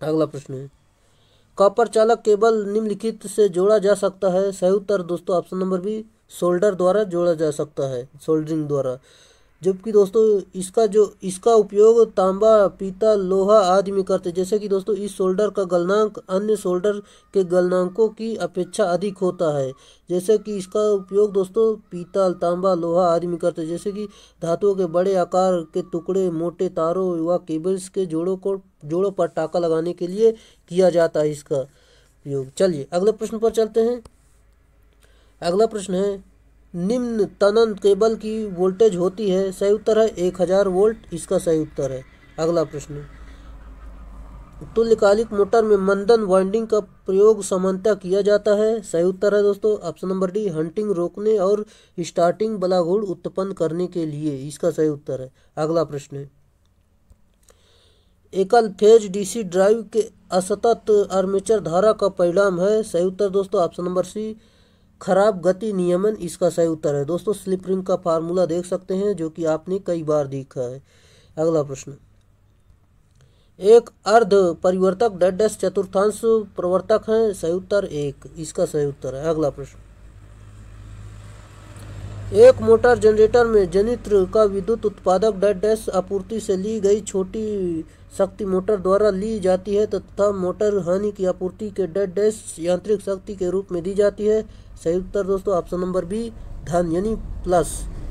A: अगला प्रश्न है, कॉपर चालक केबल निम्नलिखित से जोड़ा जा सकता है? सही उत्तर दोस्तों ऑप्शन नंबर बी, सोल्डर द्वारा जोड़ा जा सकता है, सोल्डरिंग द्वारा। जबकि दोस्तों इसका उपयोग तांबा, पीतल, लोहा आदि में करते हैं। जैसे कि दोस्तों इस सोल्डर का गलनांक अन्य सोल्डर के गलनांकों की अपेक्षा अधिक होता है। जैसे कि इसका उपयोग दोस्तों पीतल, तांबा, लोहा आदि में करते हैं। जैसे कि धातुओं के बड़े आकार के टुकड़े, मोटे तारों व केबल्स के जोड़ों पर टाँका लगाने के लिए किया जाता है इसका उपयोग। चलिए अगले प्रश्न पर चलते हैं। अगला प्रश्न है, निम्न तनन केबल की वोल्टेज होती है? सही उत्तर है 1000 वोल्ट, इसका सही उत्तर है। अगला प्रश्न, तुल्यकालिक मोटर में मंदन वाइंडिंग का प्रयोग सामान्यतः किया जाता है? सही उत्तर है दोस्तों ऑप्शन नंबर डी, हंटिंग रोकने और स्टार्टिंग बलाघूर्ण उत्पन्न करने के लिए, इसका सही उत्तर है। अगला प्रश्न है, एकल फेज डीसी ड्राइव के असतत आर्मेचर धारा का परिणाम है? सही उत्तर दोस्तों ऑप्शन नंबर सी, खराब गति नियमन, इसका सही उत्तर है। दोस्तों स्लिप रिंग का फार्मूला देख सकते हैं, जो कि आपने कई बार देखा है। अगला प्रश्न, एक अर्ध परिवर्तक डैश चतुर्थांश प्रवर्तक है? सही उत्तर 1, इसका सही उत्तर है। अगला प्रश्न, एक मोटर जनरेटर में जनित्र का विद्युत उत्पादक डैश आपूर्ति से ली गई छोटी शक्ति मोटर द्वारा ली जाती है तथा मोटर हानि की आपूर्ति के डैश यांत्रिक शक्ति के रूप में दी जाती है। सही उत्तर दोस्तों ऑप्शन नंबर बी, धन यानी प्लस,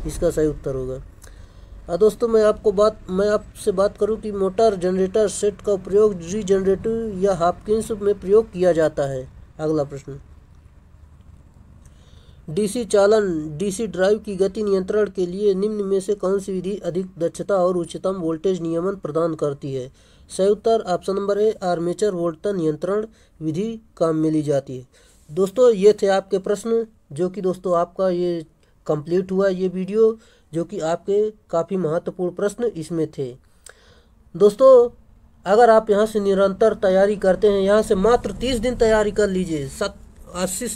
A: इसका सही उत्तर होगा। दोस्तों मैं आपसे बात करूं कि मोटर जनरेटर सेट का प्रयोग रीजनरेटिव या हॉपकिंस में प्रयोग किया जाता है। अगला प्रश्न, डीसी चालन डीसी ड्राइव की गति नियंत्रण के लिए निम्न में से कौन सी विधि अधिक दक्षता और उच्चतम वोल्टेज नियमन प्रदान करती है? सही उत्तर option number A, armature voltage नियंत्रण विधि काम में ली जाती है। दोस्तों ये थे आपके प्रश्न, जो कि दोस्तों आपका ये कंप्लीट हुआ ये वीडियो, जो कि आपके काफ़ी महत्वपूर्ण प्रश्न इसमें थे। दोस्तों अगर आप यहाँ से निरंतर तैयारी करते हैं, यहाँ से मात्र 30 दिन तैयारी कर लीजिए, 80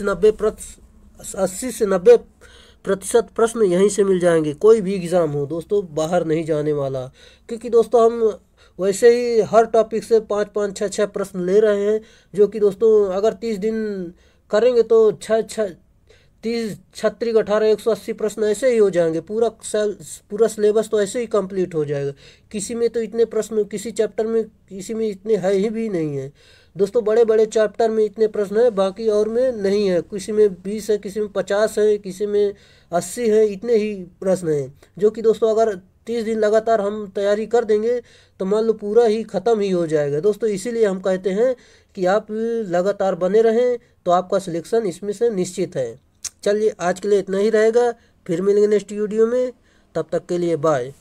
A: से 90% प्रश्न यहीं से मिल जाएंगे। कोई भी एग्ज़ाम हो दोस्तों, बाहर नहीं जाने वाला, क्योंकि दोस्तों हम वैसे ही हर टॉपिक से 5-5, 6-6 प्रश्न ले रहे हैं, जो कि दोस्तों अगर 30 दिन करेंगे तो 30, 36, 18, 180 प्रश्न ऐसे ही हो जाएंगे। पूरा सिलेबस तो ऐसे ही कंप्लीट हो जाएगा। किसी में तो इतने प्रश्न, किसी चैप्टर में किसी में इतने है ही भी नहीं है दोस्तों। बड़े बड़े चैप्टर में इतने प्रश्न है, बाकी और में नहीं है। किसी में 20 है, किसी में 50 है, किसी में 80 है, इतने ही प्रश्न हैं, जो कि दोस्तों अगर 30 दिन लगातार हम तैयारी कर देंगे तो मान लो पूरा ही ख़त्म ही हो जाएगा दोस्तों। इसीलिए हम कहते हैं कि आप लगातार बने रहें, तो आपका सिलेक्शन इसमें से निश्चित है। चलिए आज के लिए इतना ही रहेगा, फिर मिलेंगे नेक्स्ट वीडियो में, तब तक के लिए बाय।